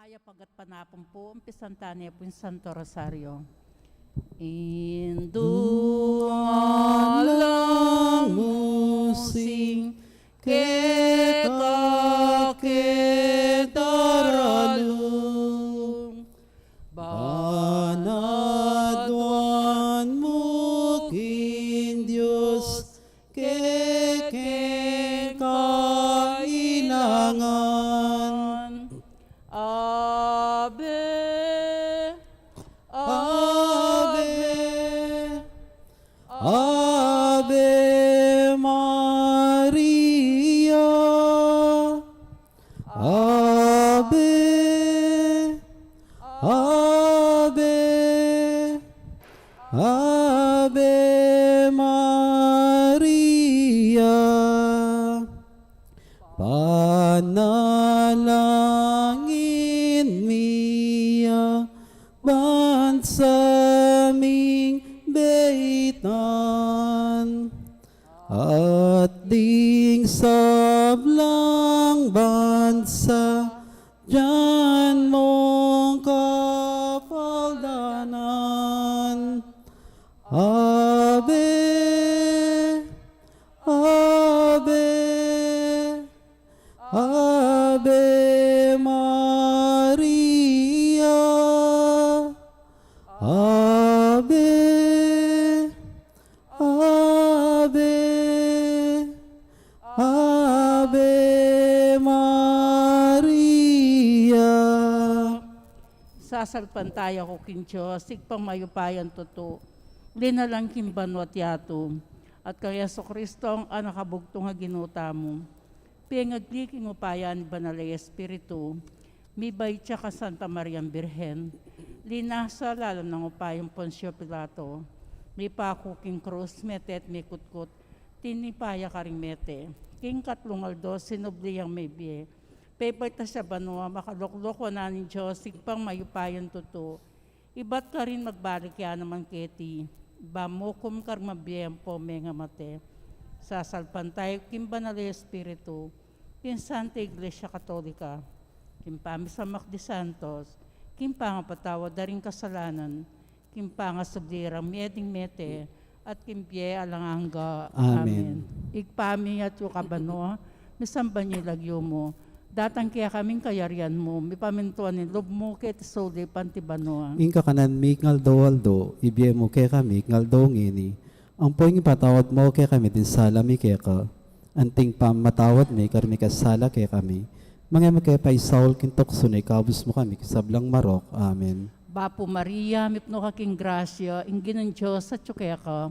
Paya pagat panapon po, umpisan taniya po yung Santo Rosario. Indungalang musing kekakedaralung banadwan mukin Diyos kekekailangan. Ave, Ave, Ave Maria, Ave, Ave, Ave Maria. Panalangin miya bansaming beitan at ding sablang bansa dyan mong kapaldanan. Ave, Ave, Ave Maria, Ave, Ave, Ave Maria. Sasalpan tayo ko kin Diyos, sigpang mayupayan totoo, linalang kimbanwat yato, at kaya so Kristo ang anakabugtong nga ginuta mo. Pingagdiking upayan banalay Espiritu, mibay tsaka Santa Maria Birhen, linasa lalam ng upayang Poncio Pilato, may pakuking krus, metet may kutkut, tinipaya karing mete, king katlungaldo, sinubliyang may biye, pepay ta siya banwa, makaluklok na ni Diyos, sigpang mayupayan tuto, ibat ka rin magbalik yan naman keti, bamukum karmabiyang po may nga mate, sasalpan tayo, kimbanalay Espiritu, kin Santa Iglesia Katolika, kimpami sa Makdi Santos, kimpanga patawad daring kasalanan, kimpanga sublirang mieding mete, at kimpye alanganga. Amen. Igpami at yung kabano, misamba niyo lagyo mo, datang kaya kaming kayarian mo, may pamintuan ni lob mo ket soli pantibano. Inka kanan mi ngaldo ibye mo kay kami ngaldo ngini. Ang poing patawad mo kay kami din sala mi keka. Anting pamatawad mi karmi kasala kay kami. Mga makay Saul kintok sunay kabus mo kami kisablang marok. Amen. Bapo Maria, mipno kaking grasya, ingin ng Diyos at tsukaya ka.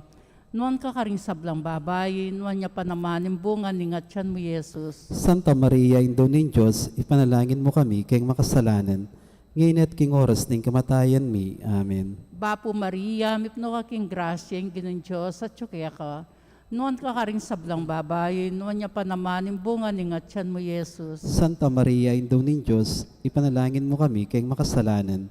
Nuan ka karing sablang babay, nuan niya pa naman yung bunga ni ngatyan mo, Jesus. Santa Maria, Indo ning Diyos, ipanalangin mo kami kayong makasalanan. Ngayon at king oras ning kamatayan mi. Amen. Bapo Maria, mipno kaking grasya, ingin ng Diyos at tsukaya ka. Nuan ka karing sablang babay, nuan niya pa naman yung bunga ni ngatyan mo, Jesus. Santa Maria, Indo ning Diyos, ipanalangin mo kami kayong makasalanan.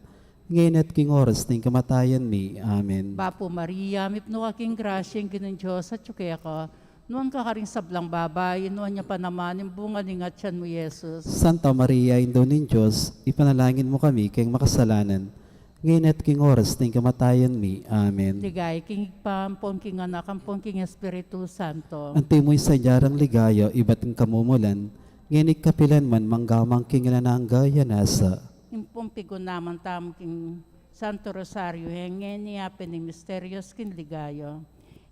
Ngayon at king oras ning kamatayan mi. Amen. Bapo Maria, mipno kaking grasya, ingin ng Diyos at tsukaya ka. Nuan ka karing sablang babay, nuan niya pa naman yung bunga ni ngatyan mo, Jesus. Santa Maria, Indo ning Diyos, ipanalangin mo kami kayong makasalanan. Ngayon at king oras ning kamatayan mi. Amen. Ligay, king pampon, king anak, ampon, king Espiritu Santo. Ante mo'y sadyarang ligayo, iba't ang kamumulan. Ngayon kapilan man, manggamang king nanangga yanasa. Impong pigo naman tam king Santo Rosario, hengen niya pening misterios king ligayo.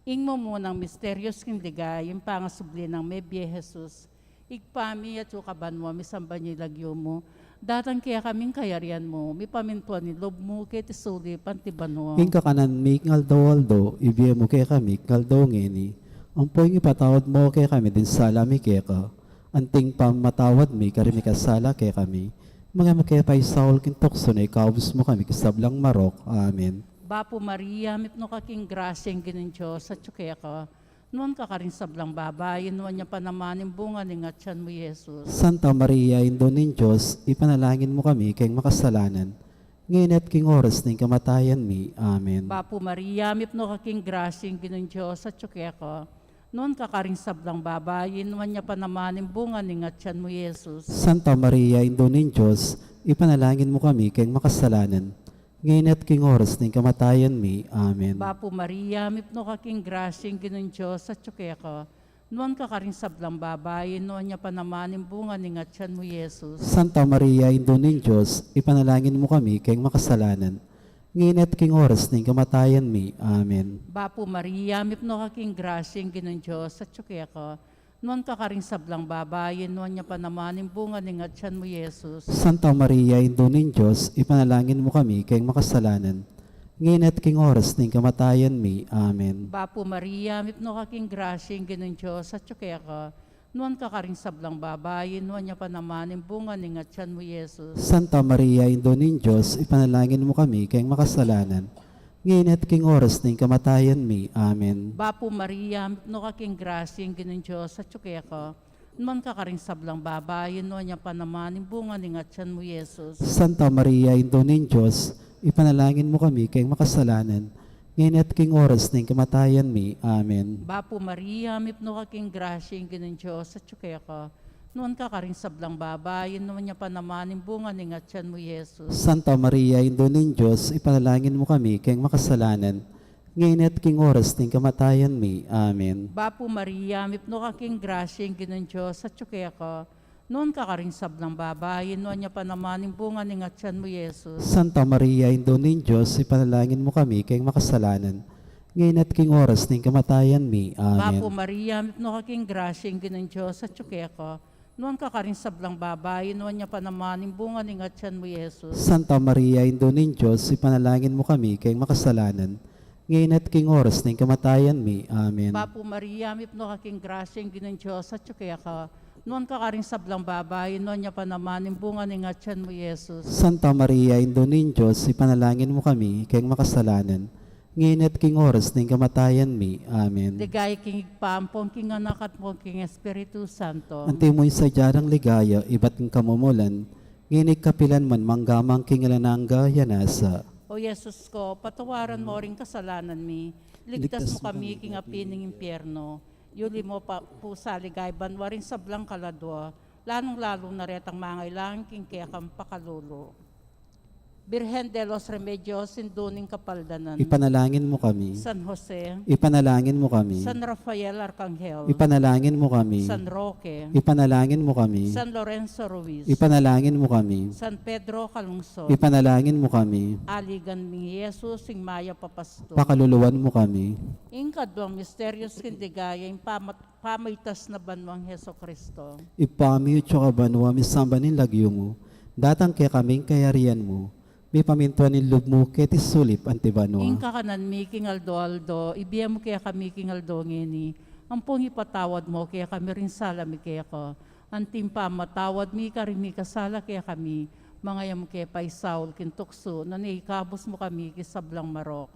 Ing mo munang misterios king ligayo, yung pangasubli ng Mebye Jesus. Igpami at yukaban mo, misamba niyo lagyo mo. Datang kaya kaming kayarian mo, mi pamintuan ni lob mo, kaya tisuli, pantibano. Ing kakanan mi ngaldo-waldo, ibiye mo kay kami, ngaldo ngeni. Ang poing ipatawad mo kay kami din sala mi keka. Anting pamatawad mi, karimi kasala kay kami. Mga makipay Saul kintok sunay kabus mo kami kisablang marok. Amen. Bapo Maria, mipno kaking grasya ang ginin Diyos at tsukaya ka. Nuan ka karing sablang babay, nuan niya pa naman yung bunga ni ngatyan mo, Jesus. Santa Maria, Indo ning Diyos, ipanalangin mo kami kayong makasalanan. Ngayon at king oras ning kamatayan mi. Amen. Bapo Maria, mipno kaking grasya ang ginin Diyos at tsukaya ka. Noon kakaring sablang babayin, nuwan niya pa naman yung bunga ni ngatyan mo, Jesus. Santa Maria, Indo ng Diyos, ipanalangin mo kami kayong makasalanan. Ngayon at king oras ng kamatayan mi. Amen. Bapo Maria, mipno kaking grasyeng ginon Diyos sa tsukeka. Noon kakaring sablang babayin, nuwan niya pa naman yung bunga ni ngatyan mo, Jesus. Santa Maria, Indo ng Diyos, ipanalangin mo kami kayong makasalanan. Ngayon at king oras ng kamatayan mi. Amen. Bapo Maria, mipno kaking grasyeng ginon Diyos sa tsukeka. Noon kakaring sablang babayin, nuwan niya pa naman yung bunga ni ngatyan mo, Jesus. Santa Maria, Indo ng Diyos, ipanalangin mo kami kayong makasalanan. Ngayon at king oras ng kamatayan mi. Amen. Bapo Maria, mipno kaking grasyeng ginon Diyos sa tsukeka. Noon kakaring sablang babayin, nuwan niya pa naman yung bunga ni ngatyan mo, Jesus. Santa Maria, Indo ng Diyos, ipanalangin mo kami kayong makasalanan. Ngayon at king oras ng kamatayan mi. Amen. Bapo Maria, no kaking grasyeng ginon Diyos sa tsukeka. Noon kakaring sablang babayin, nuwan niya pa naman yung bunga ni ngatyan mo, Jesus. Santa Maria, Indo ng Diyos, ipanalangin mo kami kayong makasalanan. Ngayon at king oras ng kamatayan mi. Amen. Bapo Maria, mipno kaking grasyeng ginon Diyos sa tsukeka. Noon kakaring sablang babayin, nuwan niya pa naman yung bunga ni ngatyan mo, Jesus. Santa Maria, Indo ng Diyos, ipanalangin mo kami kayong makasalanan. Ngayon at king oras ng kamatayan mi. Amen. Bapo Maria, mipno kaking grasyeng ginon Diyos sa tsukeka. Noon kakaring sablang babayin, nuwan niya pa naman yung bunga ni ngatyan mo, Jesus. Santa Maria, Indo ng Diyos, ipanalangin mo kami kayong makasalanan. Ngayon at king oras ng kamatayan mi. Bapo Amen. Maria, mipno kaking grasyeng ginon Diyos sa tsukeka. Noon kakaring sablang babayin, nuwan niya pa naman yung bunga ni ngatyan mo, Jesus. Santa Maria, Indo ng Diyos, ipanalangin mo kami kayong makasalanan. Ngayon at king oras ng kamatayan mi. Amen. Bapo Maria, mipno kaking grasyeng ginon Diyos sa tsukeka. Noon kakaring sablang babayin, nuwan niya pa naman yung bunga ni ngatyan mo, Jesus. Santa Maria, Indo ng Diyos, ipanalangin mo kami kayong makasalanan. Ngayon at king oras ng kamatayan mi. Amen. Ligay king igpampong, king anak at mo, king Espiritu Santo. Ante mo'y sadyarang ligaya, iba't ng kamumulan. Ngayon kapilan man manggamang king alananga yanasa. O Jesus ko, patawaran mo ring kasalanan mi. Ligtas mo kami king api ng impyerno. Yuli mo pa po sa ligay banwaring sablang kaladwa. Lalong-lalo na retang mangailangan king kaya kang pakalulo. Birhen de los Remedios, sinduning kapaldanan. Ipanalangin mo kami. San Jose, Ipanalangin mo kami. San Rafael Arcangel, Ipanalangin mo kami. San Roque, Ipanalangin mo kami. San Lorenzo Ruiz, Ipanalangin mo kami. San Pedro Calungsod, Ipanalangin mo kami. Aligan ni Jesus, sing Maya Papasto. Pakaluluwan mo kami. Ingkadwang misteryos kindigaya, yung pamaitas na banwang Heso Kristo. Ipami utyo ka banwa misambanin lagyo mo. Datang kaya kaming kayarian mo. May pamintuan ng loob mo ketis sulip antibanwa. Ingka kanan mi king Aldo, ibiya mo kaya kami king Aldo ngeni. Ang pong ipatawad mo kaya kami rin sala mi kaya ko. Antim pa matawad mi ka rin mi kasala kaya kami. Mga yam kaya pay Saul kintukso, nanikabos mo kami kisablang marok.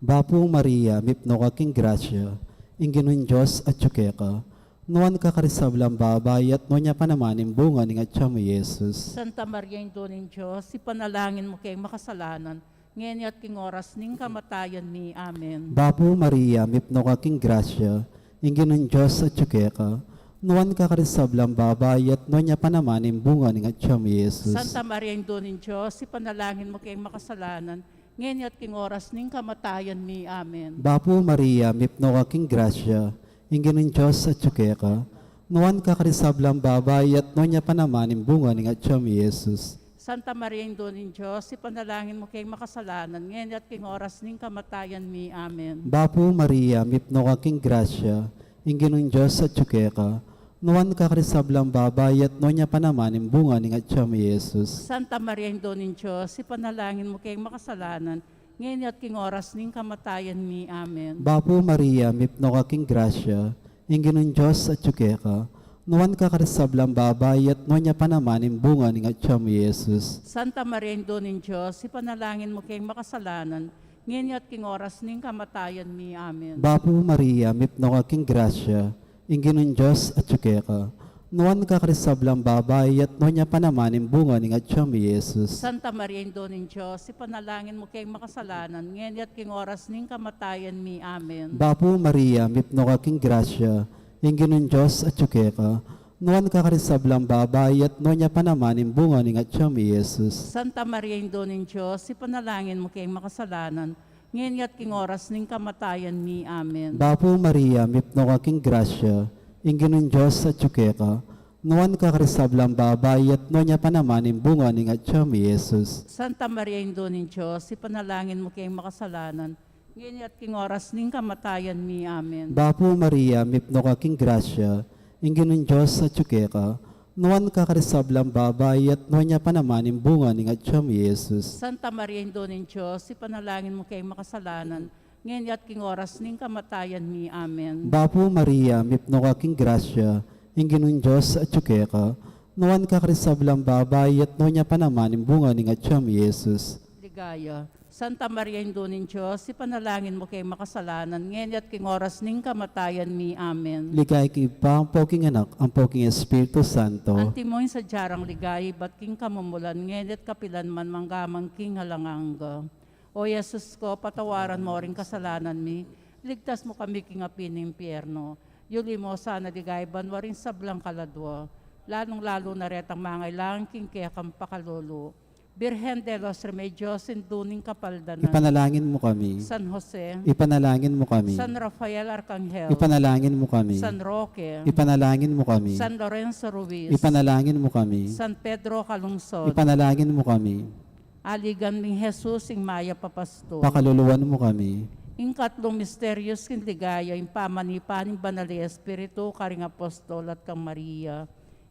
Bapo Maria, mipno ka king grasya. Inginon Diyos at tsukeka. Nuwan ka karisablang babay at no niya pa naman yung bunga ng atya mo, Jesus. Santa Maria, Ino ng Diyos, ipanalangin mo kay makasalanan, ngayon at king oras ning kamatayan ni. Amen. Bapo Maria, mipno ka king grasya. Inginon Diyos at tsukeka. Nuwan ka karisablang babay at no niya pa naman yung bunga ng atya mo, Jesus. Santa Maria, Ino ng Diyos, ipanalangin mo kay makasalanan, ngayon at king oras ning kamatayan ni. Amen. Bapo Maria, mipno ka king grasya. Inginon Diyos at tsukeka. Nuwan ka karisablang babay at no niya pa naman yung bunga ng atya mo, Jesus. Santa Maria, Ino ng Diyos, ipanalangin mo kay makasalanan, ngayon at king oras ning kamatayan ni. Amen. Bapo Maria, mipno ka king grasya. Inginon Diyos at tsukeka. Nuwan ka karisablang babay at no niya pa naman yung bunga ng atya mo, Jesus. Santa Maria, Ino ng Diyos, ipanalangin mo kay makasalanan, ngayon at king oras ning kamatayan ni. Amen. Bapo Maria, mipno ka king grasya. Inginon Diyos at tsukeka. Nuwan ka karisablang babay at no niya pa naman yung bunga ng atya mo, Jesus. Santa Maria, Ino ng Diyos, ipanalangin mo kay makasalanan, ngayon at king oras ning kamatayan ni. Amen. Bapo Maria, mipno ka king grasya. Inginon Diyos at tsukeka. Nuan ka karisablang babae, at no niya pa naman yung bunga ni Atyang Jesus. Santa Maria, Ino ng Diyos, ipanalangin mo kay makasalanan, ngayon at king oras ning kamatayan mi. Amen. Bapo Maria, mipno ka king grasya, yung ginon Diyos at yuke ka. Nuan ka karisablang babae, at no niya pa naman yung bunga ni Atyang Jesus. Santa Maria, Ino ng Diyos, ipanalangin mo kay makasalanan, ngayon at king oras ning kamatayan mi. Amen. Bapo Maria, mipno ka king grasya, yung ginon Diyos at yuke ka. Nuan ka karisablang babae, at no niya pa naman yung bunga ni Atyang Jesus. Santa Maria, Ino ng Diyos, ipanalangin mo kay makasalanan, ngayon at king oras ning kamatayan mi. Amen. Bapo Maria, mipno ka king grasya, yung ginon Diyos at yuke ka. Nuan ka karisablang babae, at no niya pa naman yung bunga ni Atyang Jesus. Santa Maria, Ino ng Diyos, ipanalangin mo kay makasalanan, ngayon at king oras ning kamatayan mi. Amen. Bapo Maria, mipno ka king grasya, yung ginon Diyos at yuke ka. Nuan ka karisablang babae, at no niya pa naman yung bunga ni Atyang Jesus. Ligaya. Santa Maria, Ino ng Diyos, ipanalangin mo kay makasalanan, ngayon at king oras ning kamatayan mi. Amen. Ligay kay pa ang poking anak, ang poking Espiritu Santo. Antimoy sa jarang ligay, bat king kamumulan, ngayon at kapilan man manggamang king halanganga. O Yesus ko, patawaran mo rin kasalanan mi, ligtas mo kami king api ng impyerno. Yuli mo sana ligay, banwa rin sablang kaladwa, lalong-lalo na retang mangailangan king kaya kang pakalulu. Birhen de los Remedios, induning kapaldanan. Ipanalangin mo kami. San Jose, Ipanalangin mo kami. San Rafael Arcangel, Ipanalangin mo kami. San Roque, Ipanalangin mo kami. San Lorenzo Ruiz, Ipanalangin mo kami. San Pedro Calungsod, Ipanalangin mo kami. Aligan ming Jesus, ing Maya Papasto. Pakaluluwan mo kami. Ing katlong misterios kin ligaya, ing pamanipaning banali Espiritu, karing apostol at kang Maria.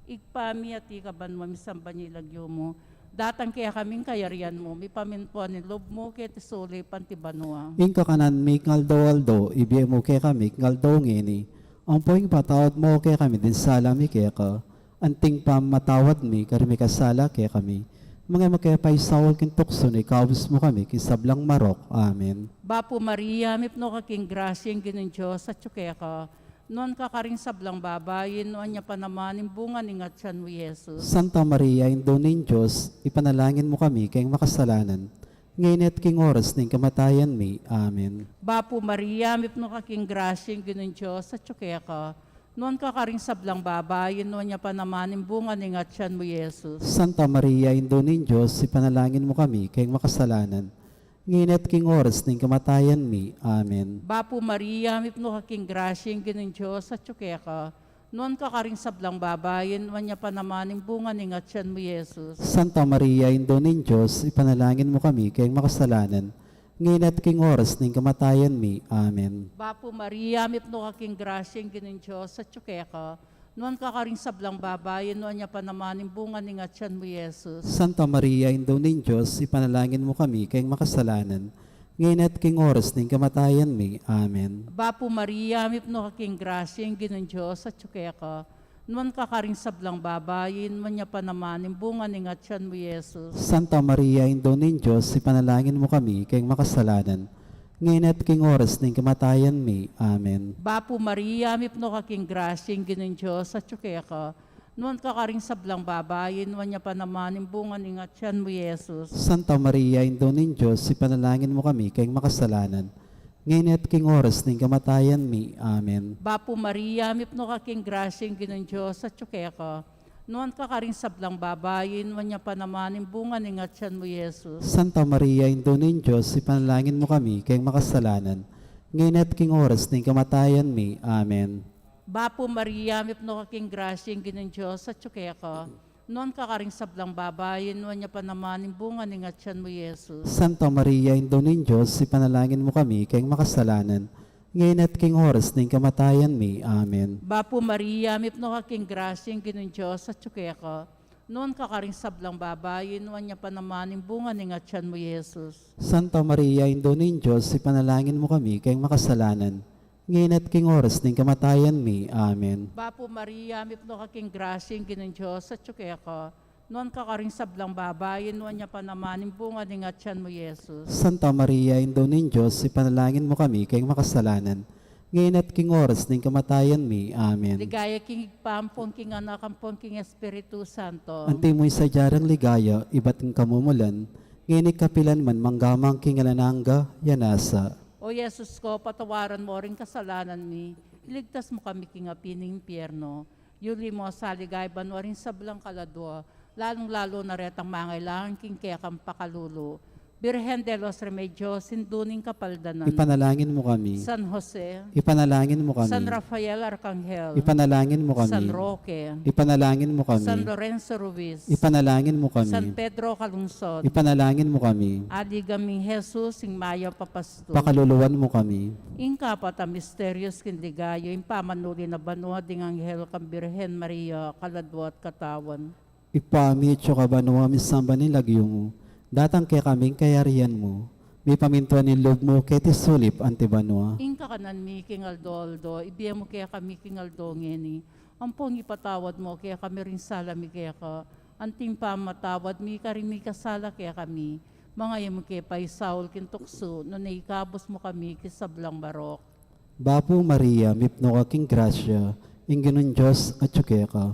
Igpami at ikaban mo, misamba niyo ilagyo mo. Datang kaya kaming kayarian mo, mi paminpuan ni lob mo, kaya tisuli pantibanua. Ing kakanan mi ngaldo-aldo, ibiye mo kay kami ngaldo ngini. Ang poing patawad mo kay kami din sala mi kay ka. Anting pamatawad mi, karimi kasala kay kami. Mga makayapay sawal kin tukso ni kawis mo kami kisablang marok. Amen. Bapo Maria, mipno ka king grasya, ing ginon Diyos, at yuke ka. Noon ka karing sablang babayin, noon niya pa naman, yung bunga ni Ngatsan mo, Jesus. Santa Maria, Indo ng Diyos, ipanalangin mo kami kayong makasalanan. Ngayon at king oras ng kamatayan mi. Amen. Bapo Maria, mipno ka king grasya, ing ginon Diyos, at yuke ka. Noon ka karing sablang babayin, noon niya pa naman, yung bunga ni Ngatsan mo, Jesus. Santa Maria, Indo ng Diyos, ipanalangin mo kami kayong makasalanan. Ngayon at king oras ng kamatayan mi. Amen. Bapo Maria, mipno ka king grasya, ing ginon Diyos, at yuke ka. Noon ka karing sablang babayin, noon niya pa naman, yung bunga ni Ngatsan mo, Jesus. Santa Maria, Indo ng Diyos, ipanalangin mo kami kayong makasalanan. Ngayon at king oras ng kamatayan mi. Amen. Bapo Maria, mipno ka king grasya, ing ginon Diyos, at yuke ka. Noon ka karing sablang babayin, noon niya pa naman, yung bunga ni Ngatsan mo, Jesus. Santa Maria, Indo ng Diyos, ipanalangin mo kami kayong makasalanan. Ngayon at king oras ng kamatayan mi. Amen. Bapo Maria, mipno ka king grasya, ing ginon Diyos, at yuke ka. Noon ka karing sablang babayin, noon niya pa naman, yung bunga ni Ngatsan mo, Jesus. Santa Maria, Indo ng Diyos, ipanalangin mo kami kayong makasalanan. Ngayon at king oras ng kamatayan mi. Amen. Bapo Maria, mipno ka king grasya, ing ginon Diyos, at yuke ka. Noon ka karing sablang babayin, noon niya pa naman, yung bunga ni Ngatsan mo, Jesus. Santa Maria, Indo ng Diyos, ipanalangin mo kami kayong makasalanan. Ngayon at king oras ng kamatayan mi. Amen. Bapo Maria, mipno ka king grasya, ing ginon Diyos, at yuke ka. Noon ka karing sablang babayin, noon niya pa naman, yung bunga ni Ngatsan mo, Jesus. Santa Maria, Indo ng Diyos, ipanalangin mo kami kayong makasalanan. Ngayon at king oras ng kamatayan mi. Amen. Bapo Maria, mipno ka king grasya, ing ginon Diyos, at yuke ka. Noon ka karing sablang babayin, noon niya pa naman, yung bunga ni Ngatsan mo, Jesus. Santa Maria, Indo ng Diyos, ipanalangin mo kami kayong makasalanan. Ngayon at king oras ng kamatayan mi. Amen. Bapo Maria, mipno ka king grasya, ing ginon Diyos, at yuke ka. Noon ka karing sablang babayin, noon niya pa naman, yung bunga ni Ngatsan mo, Jesus. Santa Maria, Indo ng Diyos, ipanalangin mo kami kayong makasalanan. Ngayon at king oras ng kamatayan mi. Amen. Bapo Maria, mipno ka king grasya, ing ginon Diyos, at yuke ka. Noon ka karing sablang babayin, noon niya pa naman, yung bunga ni Ngatsan mo, Jesus. Santa Maria, Indo ng Diyos, ipanalangin mo kami kayong makasalanan. ngayon at king oras ng kamatayan mi. Amen. Ligaya king igpampong king anak ampong king Espiritu Santo. Ante mo'y sa jarang ligaya, iba't ng kamumulan, ngayon kapilan man manggamang king alananga, yanasa. O Yesus ko, patawaran mo rin kasalanan mi. Iligtas mo kami king api ng impyerno. Yuli mo sa ligayban mo rin sa belang kaladwa. Lalong-lalo na retang mangailangan king kaya kang pakalulo. Birhen de los Remedios, sinduning kapaldanan. Ipanalangin mo kami. San Jose, Ipanalangin mo kami. San Rafael Arcangel, Ipanalangin mo kami. San Roque, Ipanalangin mo kami. San Lorenzo Ruiz, Ipanalangin mo kami. San Pedro Calungsod, Ipanalangin mo kami. Adigaming Jesus, ing Maya Papasto, Pakaluluwan mo kami. Ingkapat a misterios kindigayo, impamanuli na banwa ding Anghel kang Birhen Maria, kaladwa at katawan. Ipamit siya ka ba nawamin samba nilagyo mo. Datang kaya kaming kayarian mo. May pamintuan ni loob mo kay tisulip antibanwa. Ingka kanan mi king Aldo, ibiya mo kaya kami king Aldo ngeni. Ampong ipatawad mo kaya kami rin sala mi kaya ka. Anting pamatawad mi karing mi kasala kaya kami. Mga mo kaya pa'y Saul kintukso, no naikabos mo kami kisablang barok. Bapo Maria, mipno ka king grasya, ingginon Diyos at tsuke ka.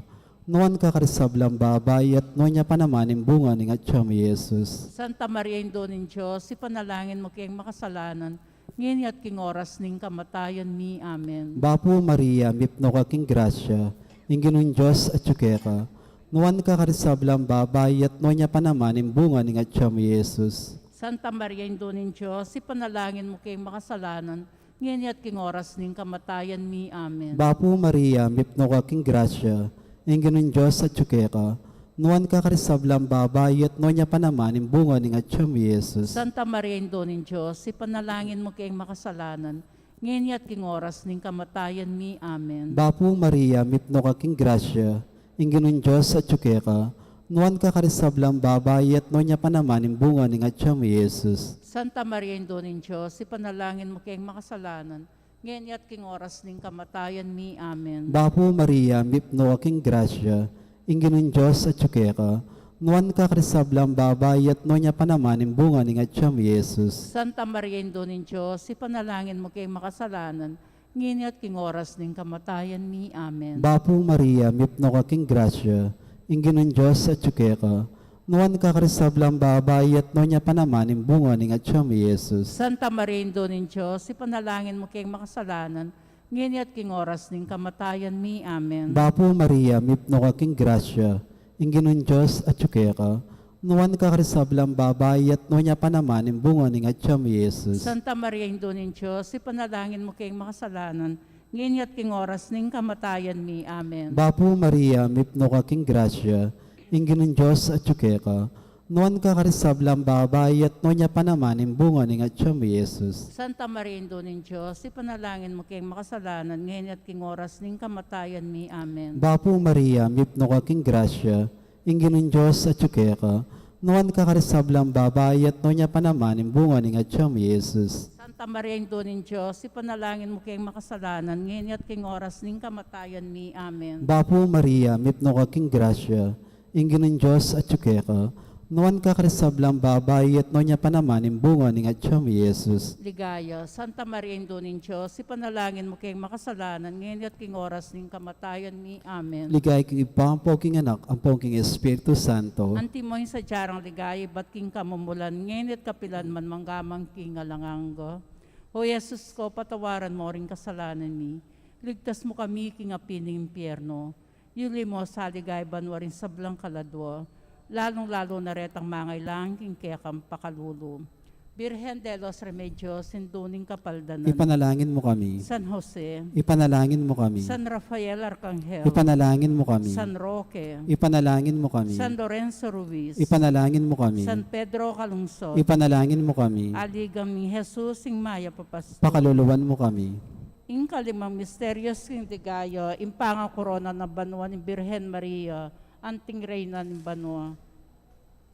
Noan ka karisablang babay at no niya pa naman yung bunga ng atya mo Jesus. Santa Maria Indonin Diyos, ipanalangin mo kayang makasalanan, ngayon at king oras ning kamatayan mi. Amen. Bapo Maria, mipno ka king grasya, ingginon Diyos at tsuke ka. Noan ka karisablang babay at no niya pa naman yung bunga ng atya mo Jesus. Santa Maria Indonin Diyos, ipanalangin mo kayang makasalanan, ngayon at king oras ning kamatayan mi. Amen. Bapo Maria, mipno ka king grasya, ingginon Diyos at tsuke ka. Noan ka karisablang babay at no niya pa naman yung bunga ng atya mo Jesus. Santa Maria Indonin Diyos, ipanalangin mo kayang makasalanan, ngayon at king oras ning kamatayan mi. Amen. Bapo Maria, mipno ka king grasya, ingginon Diyos at tsuke ka. Noan ka karisablang babay at no niya pa naman yung bunga ng atya mo Jesus. Santa Maria Indonin Diyos, ipanalangin mo kayang makasalanan, ngayon at king oras ning kamatayan mi. Amen. Bapo Maria, mipno ka king grasya, ingginon Diyos at tsuke ka. Noan ka karisablang babay at no niya pa naman yung bunga ng atya mo Jesus. Santa Maria Indonin Diyos, ipanalangin mo kayang makasalanan, ngayon at king oras ning kamatayan mi. Amen. Bapo Maria, mipno ka king grasya, ingginon Diyos at tsuke ka. Noan ka karisablang babay at no niya pa naman yung bunga ng atya mo Jesus. Santa Maria Indonin Diyos, ipanalangin mo kayang makasalanan, ngayon at king oras ning kamatayan mi. Amen. Bapo Maria, mipno ka king grasya, ingginon Diyos at tsuke ka. Noan ka karisablang babay at no niya pa naman yung bunga ng atya mo Jesus. Santa Maria Indonin Diyos, ipanalangin mo kayang makasalanan, ngayon at king oras ning kamatayan mi. Amen. Bapo Maria, mipno ka king grasya, ingginon Diyos at tsuke ka. Noan ka karisablang babay at no niya pa naman yung bunga ng atya mo Jesus. Santa Maria Indonin Diyos, ipanalangin mo kayang makasalanan, ngayon at king oras ning kamatayan mi. Amen. Bapo Maria, mipno ka king grasya, ingginon Diyos at tsuke ka. Noan ka karisablang babay at no niya pa naman yung bunga ng atya mo Jesus. Santa Maria Indonin Diyos, ipanalangin mo kayang makasalanan, ngayon at king oras ning kamatayan mi. Amen. Bapo Maria, mipno ka king grasya, ingginon Diyos at tsuke ka. Noan ka karisablang babay at no niya pa naman yung bunga ng atya mo Jesus. Ligaya, Santa Maria Indonin Diyos, ipanalangin mo kayang makasalanan, ngayon at king oras ning kamatayan mi. Amen. Ligay king ipampo king anak, ampong king Espiritu Santo. Antimoy sa jarang ligaya, ba't king kamumulan, ngayon at kapilan man manggamang king alanganggo. O Yesus ko, patawaran mo rin kasalanan mi. Ligtas mo kami king api ng impyerno. Yuli mo sa ligay banwa rin sa belang kaladwa. Lalong-lalo na retang mangailangan king kaya kang pakalulo. Birhen de los Remedios, sinduning kapaldanan. Ipanalangin mo kami. San Jose, Ipanalangin mo kami. San Rafael Arcangel, Ipanalangin mo kami. San Roque, Ipanalangin mo kami. San Lorenzo Ruiz, Ipanalangin mo kami. San Pedro Calungsod, Ipanalangin mo kami. Aligaming Jesus, ing Maya Papasto. Pakaluluwan mo kami. Ing kalimang misterios king digayo, impanga korona na banwa ni Birhen Maria, anting reyna ni banwa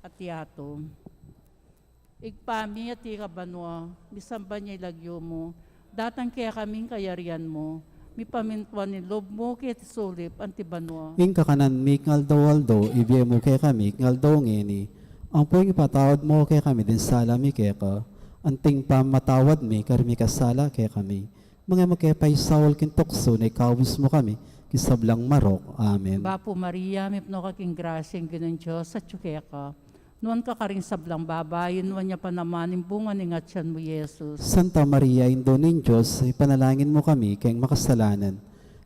at yato. Igpami at ika banwa, misamba niya ilagyo mo, datang kaya kaming kayarian mo, mi pamintuan ni lob mo kaya tisulip anti banwa. Ing kakanan mi ngaldo-waldo, ibiye mo kay kami ngaldo ngeni. Ang po'y ipatawad mo kay kami din sala mi kay ka. Anting pamatawad mi karmi kasala kay kami. Mga makepay Saul kin tukso na ikawis mo kami, kisablang marok. Amen. Bapo Maria, mipno kaking grasyeng ginon Diyos sa tsukeka. Nuan ka karing sablang babayin, nuan niya pa naman yung bunga ni ngatyan mo, Yesus. Santa Maria, Indo ng Diyos, ipanalangin mo kami kayong makasalanan.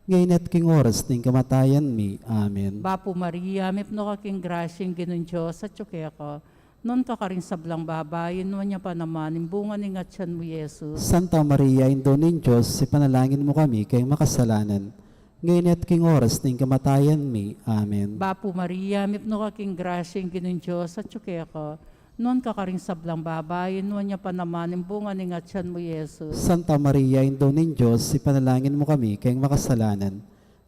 Ngayon at king oras ng kamatayan mi. Amen. Bapo Maria, mipno kaking grasyeng ginon Diyos sa tsukeka. Nuan ka karing sablang babayin, nuan niya pa naman yung bunga ni ngatyan mo, Yesus. Santa Maria, Indo ng Diyos, ipanalangin mo kami kayong makasalanan. Ngayon at king oras ng kamatayan mi. Amen. Bapo Maria, mipno kaking grasyeng ginon Diyos sa tsukeka. Noon ka karing sablang babayin, nuan niya pa naman yung bunga ni ngatyan mo, Yesus. Santa Maria, Indo ng Diyos, ipanalangin mo kami kayong makasalanan.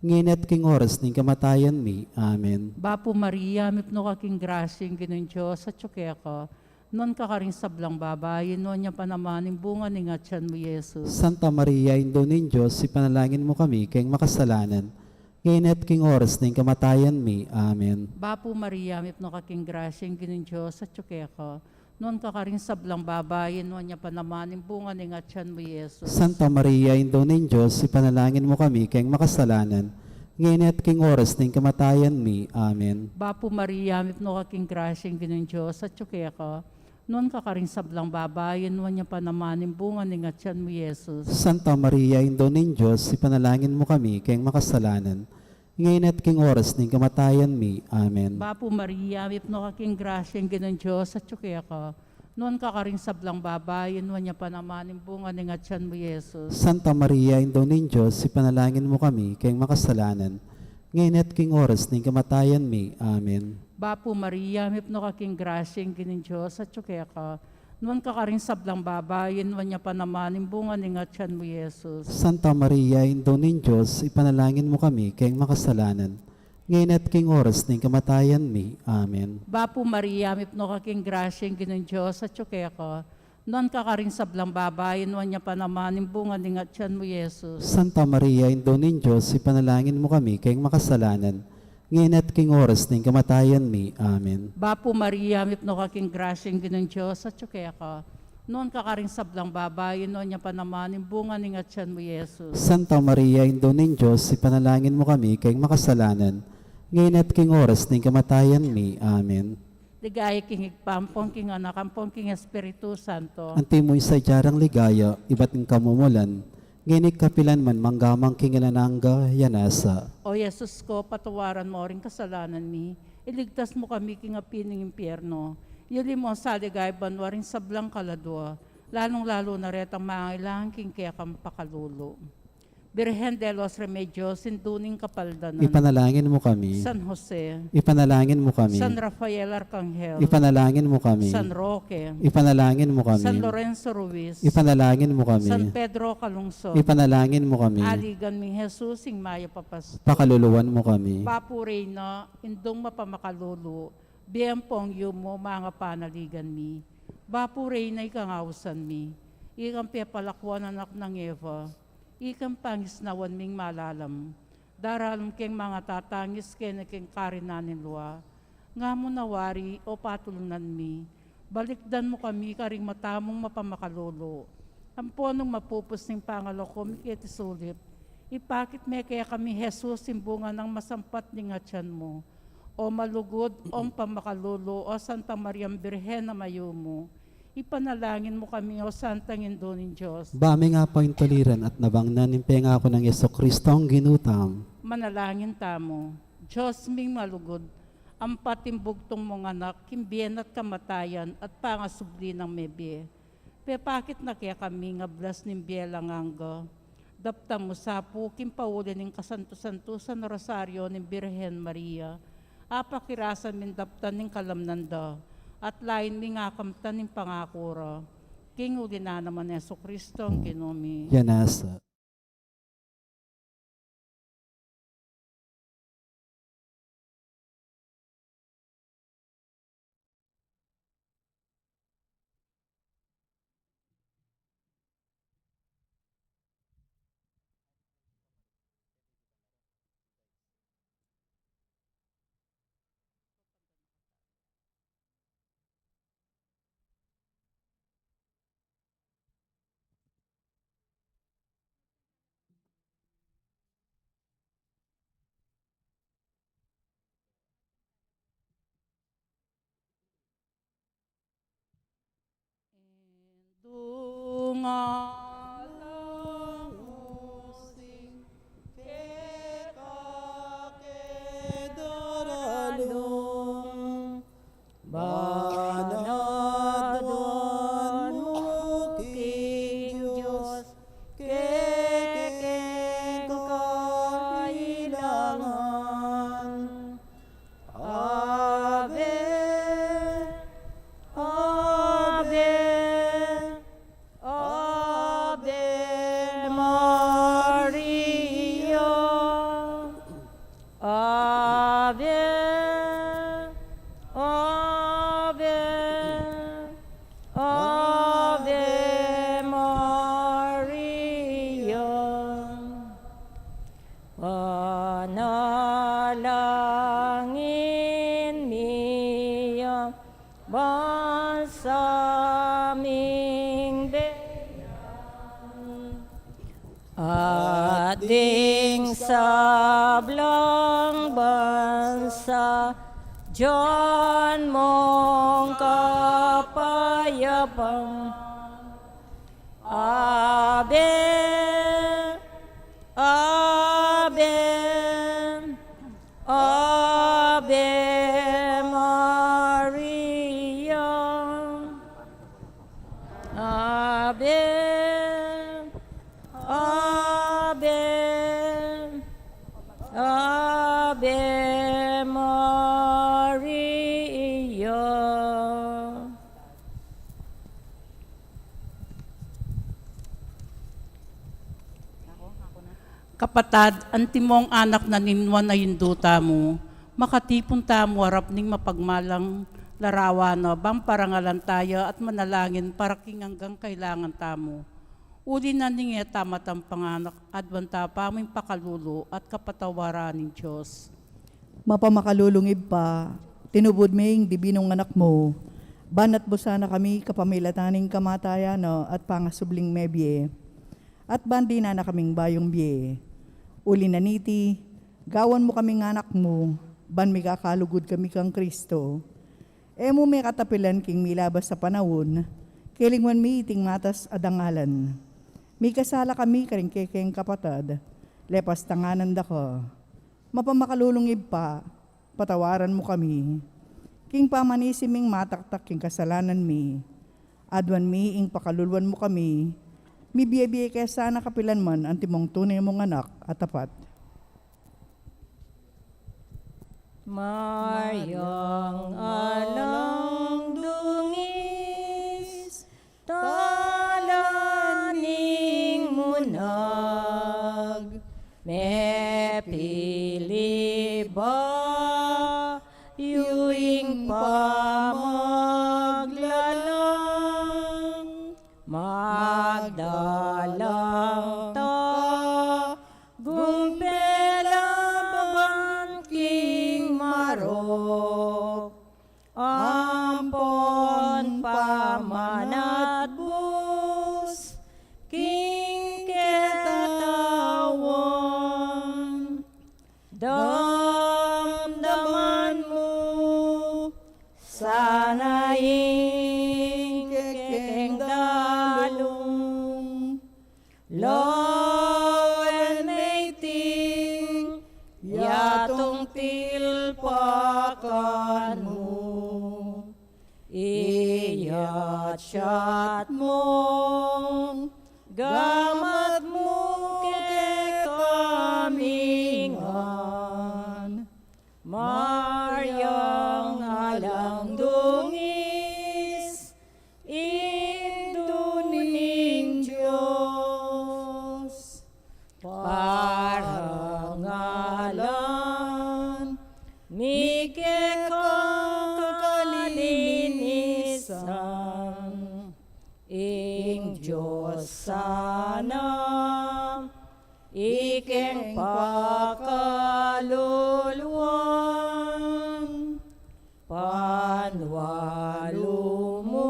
Ngayon at king oras ng kamatayan mi. Amen. Bapo Maria, mipno kaking grasyeng ginon Diyos sa tsukeka. Noon ka karing sablang babayin, nuan niya pa naman yung bunga ni ngatyan mo, Yesus. Santa Maria, Indo ng Diyos, ipanalangin mo kami kayong makasalanan. Ngayon at king oras ng kamatayan mi. Amen. Bapo Maria, mipno kaking grasyeng ginon Diyos sa tsukeka. Noon ka karing sablang babayin, nuan niya pa naman yung bunga ni ngatyan mo, Yesus. Santa Maria, Indo ng Diyos, ipanalangin mo kami kayong makasalanan. Ngayon at king oras ng kamatayan mi. Amen. Bapo Maria, mipno kaking grasyeng ginon Diyos sa tsukeka. Noon ka karing sablang babayin, nuan niya pa naman yung bunga ni ngatyan mo, Yesus. Santa Maria, Indo ng Diyos, ipanalangin mo kami kayong makasalanan. Ngayon at king oras ng kamatayan mi. Amen. Bapo Maria, mipno kaking grasyeng ginon Diyos sa tsukeka. Noon ka karing sablang babayin, nuan niya pa naman yung bunga ni ngatyan mo, Yesus. Santa Maria, Indo ng Diyos, ipanalangin mo kami kayong makasalanan. Ngayon at king oras ng kamatayan mi. Amen. Bapo Maria, mipno kaking grasyeng ginon Diyos sa tsukeka. Noon ka karing sablang babayin, nuan niya pa naman yung bunga ni ngatyan mo, Yesus. Santa Maria, Indo ng Diyos, ipanalangin mo kami kayong makasalanan. Ngayon at king oras ng kamatayan mi. Amen. Bapo Maria, mipno kaking grasyeng ginon Diyos sa tsukeka. Noon ka karing sablang babayin, nuan niya pa naman yung bunga ni ngatyan mo, Yesus. Santa Maria, Indo ng Diyos, ipanalangin mo kami kayong makasalanan. Ngayon at king oras ng kamatayan mi. Amen. Bapo Maria, mipno kaking grasyeng ginon Diyos sa tsukeka. Noon ka karing sablang babayin, noon niya pa naman yung bunga ni ngatyan mo, Yesus. Santa Maria, Indo ng Diyos, ipanalangin mo kami kayong makasalanan. Ngayon at king oras ng kamatayan mi. Amen. Ligaya king igpampong king anak, ampong king Espiritu Santo. Anti mo'y sa jarang ligaya, iba't ng kamumulan. Ngayon kapilan man manggamang kingilanangga, yanasa. O Yesus ko, patawaran mo rin kasalanan mi. Iligtas mo kami king apining impyerno. Yuli mo sa ligay banwaring sablang kaladwa. Lalong-lalo na retang mangailangan king kaya kang pakalulo. Birhen de los Remedios, sinduning kapaldanan. Ipanalangin mo kami. San Jose, Ipanalangin mo kami. San Rafael Arcangel, Ipanalangin mo kami. San Roque, Ipanalangin mo kami. San Lorenzo Ruiz, Ipanalangin mo San kami. Pedro Calungsod, Ipanalangin mo kami. Aligan mi Jesus, ing Maya Papas, Pakaluluwan mo kami. Papu Reyna, indong mapamakalulu, biyempong yumo, mga panaligan mi. Bapu Reyna, ikangawsan mi. Ikang pepalakwan anak ng Eva, ikang pangisnawan ming malalam. Daralam keng mga tatangis ken keng karinanin luwa. Nga mo nawari o patulunan mi. Balikdan mo kami karing matamong mapamakalolo. Amponong mapupus ng pangalo ko mikiti sulit. Ipakit me kaya kami Jesus simbunga ng masampat ni ngatyan mo. O malugod o pamakalolo o Santa Mariam Birhen na mayo mo. Ipanalangin mo kami o Santang Indonin Diyos. Bami nga po yung tuliran at nabangnan nimpenga ako ng Yeso Kristo ang ginutam. Manalangin tamo. Diyos ming malugod, ang patimbugtong mong anak, kimbiyen at kamatayan at pangasubli ng mebye. Pepakit na kaya kami nga blas ng bielang angga. Dapta mo sapo, kimpaulin ng kasanto-santo sa rosaryo ng Birhen Maria. Apakirasan min daptan ng kalamnanda. At lain mi nga kamtan ng pangakura. King uli na naman Yeso Kristo ang kinomi. Yanasa. Ading sablang bansa, Diyan mong kapayapang. Ave, Ave, Ave Maria. Ave, Ave, Ave Maria. Kapatad, antimong anak na ninwan na hinduta mo, makatipon tamo harap ning mapagmalang larawan no, bang parangalan tayo at manalangin para king hanggang kailangan tamo. Uli na ning tamat ang panganak, adwanta pa aming pakalulo at kapatawaran ng Diyos. Mapamakalulungib pa, tinubod ming dibinong anak mo, banat mo sana kami kapamilataning kamatayano at pangasubling mebye, at bandi na kaming bayong biye. Uli na niti, gawan mo kaming anak mo, ban may kakalugod kami kang Kristo. Emo may katapilan king milabas sa panahon, kilingwan mi iting matas adangalan. May kasala kami karing kekeng kapatad, lepas tanganan da ko. Mapamakalulungib pa, patawaran mo kami. King pamanisiming mataktak king kasalanan mi, adwan mi ing pakaluluan mo kami, mi biye-biye kaya sana kapilan man ang timong tunay mong anak at tapat. Maryang alang dungis, talaning munag, me pili ba, yuing pamaglalang, magdalang ta, gumpela baban king marok, ampon pamanat bus, king ketatawan, damdaman mo, sana ing kekeng dalong, law and mating, yatong tilpakan mo, iyat syat mo, gamat mo kekamingan, Maryang alang dungis, induning Diyos, parangalan, mike kalinisan, ing Diyos sana, ikeng pakaluluan, panwalo mo,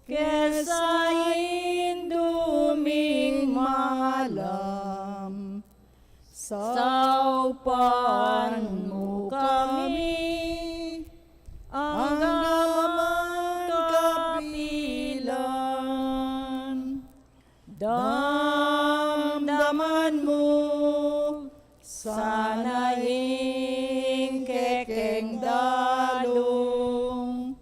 kesa induming malam, saupan mo kami, ang gaman kapilan, damdaman mo, sana ing kekeng dalong,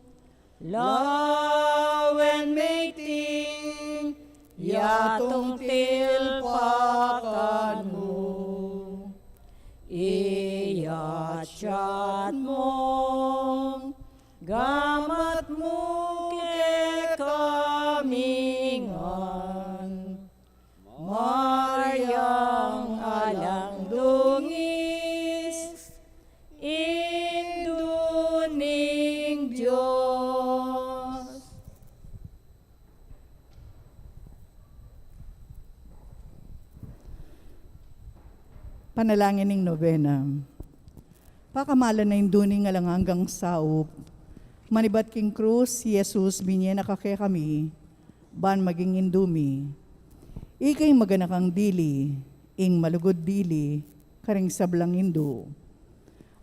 law and mating, yatong tilpakan mo, iyat syat mo, gamat mo kekamingan, Maryang alang dungis, induning Diyos. Panalangin ng nobena. Pakamalan na induning alang hanggang saup, manibat king krus, si Jesus binye nakake kami, ban maging indumi. Ikay maganakang dili, ing malugod dili, karing sablang indo.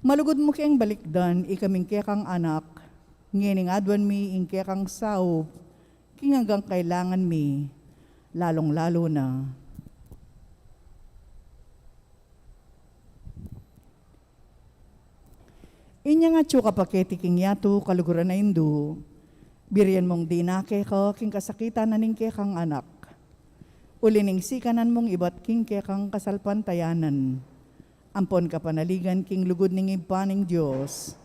Malugod mo kayang balikdan, ikaming kekang anak, ngining adwan mi ing kekang sao, king hanggang kailangan mi, lalong-lalo na. Inya nga tsuka paketi king yato, kaluguran na indo, birian mong dinake ko, king kasakitan na ning kekang anak. Ulining sikanan mong ibat king kekang kasalpantayanan. Ampon ka panaligan king lugod ning ipaning Diyos.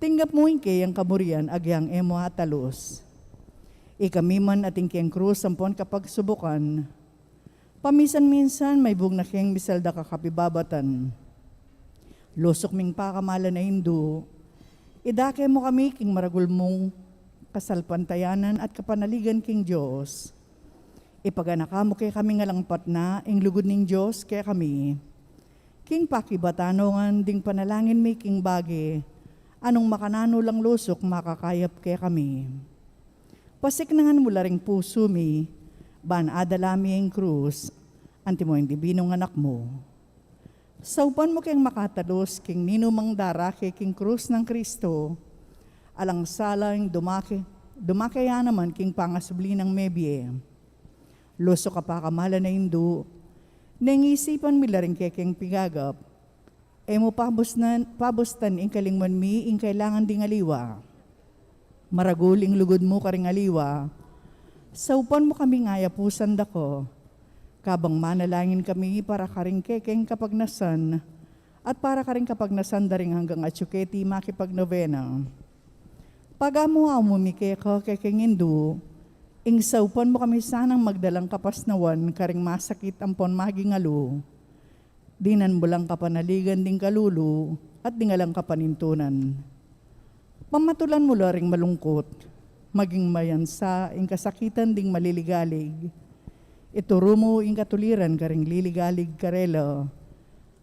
Tinggap mo ingke ang kaburian agyang emo hatalos. Ikamiman ating keng krus ampon kapag subukan. Pamisan-minsan may bug na keng misalda kakapibabatan. Lusok ming pakamala na hindu. Idake mo kami king maragul mong kasalpantayanan at kapanaligan king Diyos. Ipaganaka mo kay kami nga langpat na, ing lugod ning Diyos kay kami. King pakibatanongan, ding panalangin mi king bagi, anong makanano lang lusok makakayap kay kami. Pasiknangan mula ring puso mi, ban adalami ang krus, anti mo hindi binong anak mo. Saupan mo kayong makatalos, king ninumang dara kay king krus ng Kristo, alang salang dumakaya naman king pangasubli ng mebye. Loso ka pa kamala na hindu, nangisipan mila rin kekeng pigagap, mo pabustan ing kalingman mi, ing kailangan ding aliwa. Maraguling lugod mo karing aliwa, saupan mo kami ngayapusan dako, kabang manalangin kami para karing kekeng kapagnasan, at para karing kapagnasan daring hanggang atsuketi makipagnovena. Pagamo amumike ko kekeng hindu, ing saupan mo kami sanang magdalang kapasnawan, karing masakit ampon magingalo. Dinan mo lang kapanaligan ding kalulu, at dingalang kapanintunan. Pamatulan mo ring malungkot, maging mayansa, ing kasakitan ding maliligalig. Ituro mo ing katuliran karing liligalig karelo,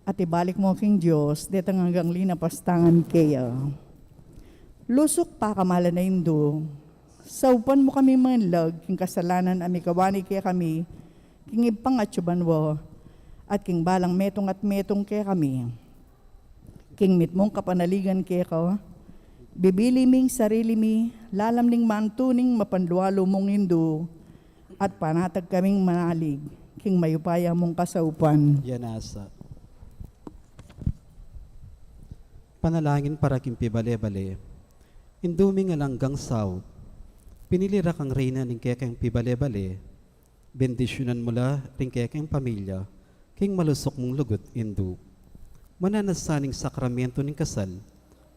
at ibalik mo king Diyos, detang hanggang linapastangan kaya. Lusok pa kamala na hindu, saupan mo kami manlag, king kasalanan amikawani kaya kami, king ipangatsuban wo, at king balang metong at metong kaya kami. King mitmong kapanaligan kaya ko, bibili ming sarili mi, lalamning mantuning mapanlualo mong hindu, at panatag kaming manalig, king mayupaya mong kasaupan. Yanasa. Panalangin para king pibale-bale. Induming alanggang saw. Pinilira kang reyna ng kekeng pibale-bale. Bendisyonan mula ring kekeng pamilya, king malusok mong lugot indu. Mananasaning sakramento ng kasal,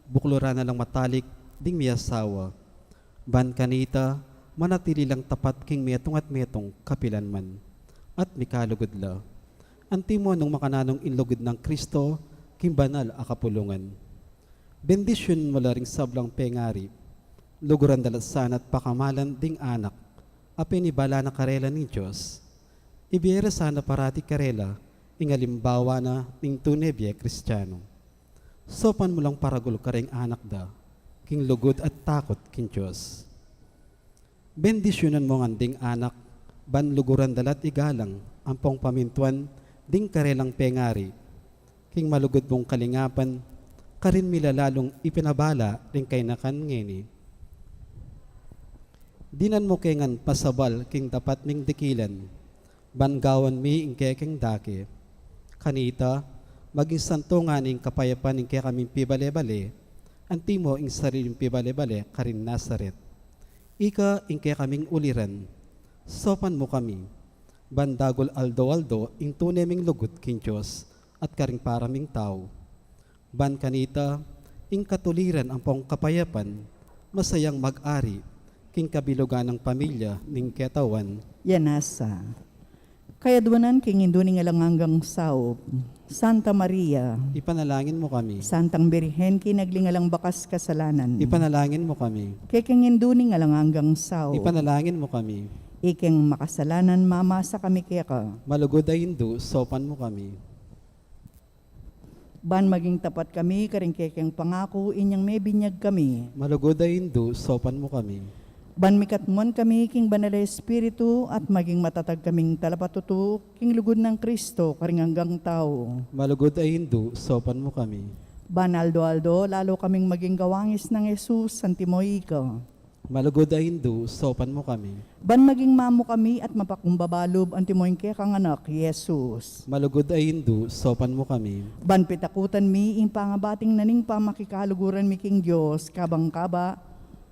buklura na lang matalik ding miyasawa. Ban kanita, manatili lang tapat king metong at metong kapilan man, at mikalugod la. Antimo nung makananong inlugod ng Kristo, king banal akapulungan. Bendisyon mo ring sablang pengari, luguran dalasan at pakamalan ding anak, apinibala na karela ni Diyos. Ibiyera sana parati karela, ingalimbawa na ning tunebye Kristiyano. Sopan mo lang paragul karing anak da, king lugod at takot king Diyos. Bendisyonan mo nga ding anak, ban luguran dalat igalang, ampong pamintuan, ding karelang pengari, king malugod mong kalingapan, karin milalalong ipinabala ring kay nakan ngeni. Dinan mo kengan pasabal king dapat ming dikilan, bangawan mi ing kekeng dake. Kanita, maging santungan ing kapayapan ing kaya kaming pibale-bale, antimo ing sariling pibale-bale karin Nazaret. Ika ing kaya kaming uliran, sopan mo kami, bandagol aldo-aldo ing tuneming lugot king Diyos at karing paraming tao. Ban kanita, ing katuliran ang pong kapayapan, masayang mag-ari, king kabilugan ng pamilya ning ketawan. Yanasa. Kaya duwanan king induning alang hanggang sao, Santa Maria, Ipanalangin mo kami. Santang Birhen kinaglingalang bakas kasalanan. Ipanalangin mo kami. Kekeng induning alang hanggang sao, Ipanalangin mo kami. ikeng makasalanan mama sa kami keka. Malugod ay hindu, sopan mo kami. Ban maging tapat kami, karing kekeng pangako, inyang may binyag kami. Malugod ay hindu, sopan mo kami. Banmikat mon kami king banal na Espiritu at maging matatag kaming talapatuto king lugod ng Kristo karing hanggang tao. Malugod ay Hindu, sopan mo kami. Banaldo-aldo, lalo kaming maging gawangis ng Jesus, santimoy ka. Malugod ay Hindu, sopan mo kami. Ban maging mamo kami at mapakumbabalob antimoy ke kang anak, Jesus. Malugod ay Hindu, sopan mo kami. Ban pitakutan mi, ing pangabating naning pamakikaluguran mi king Diyos, kabang kaba,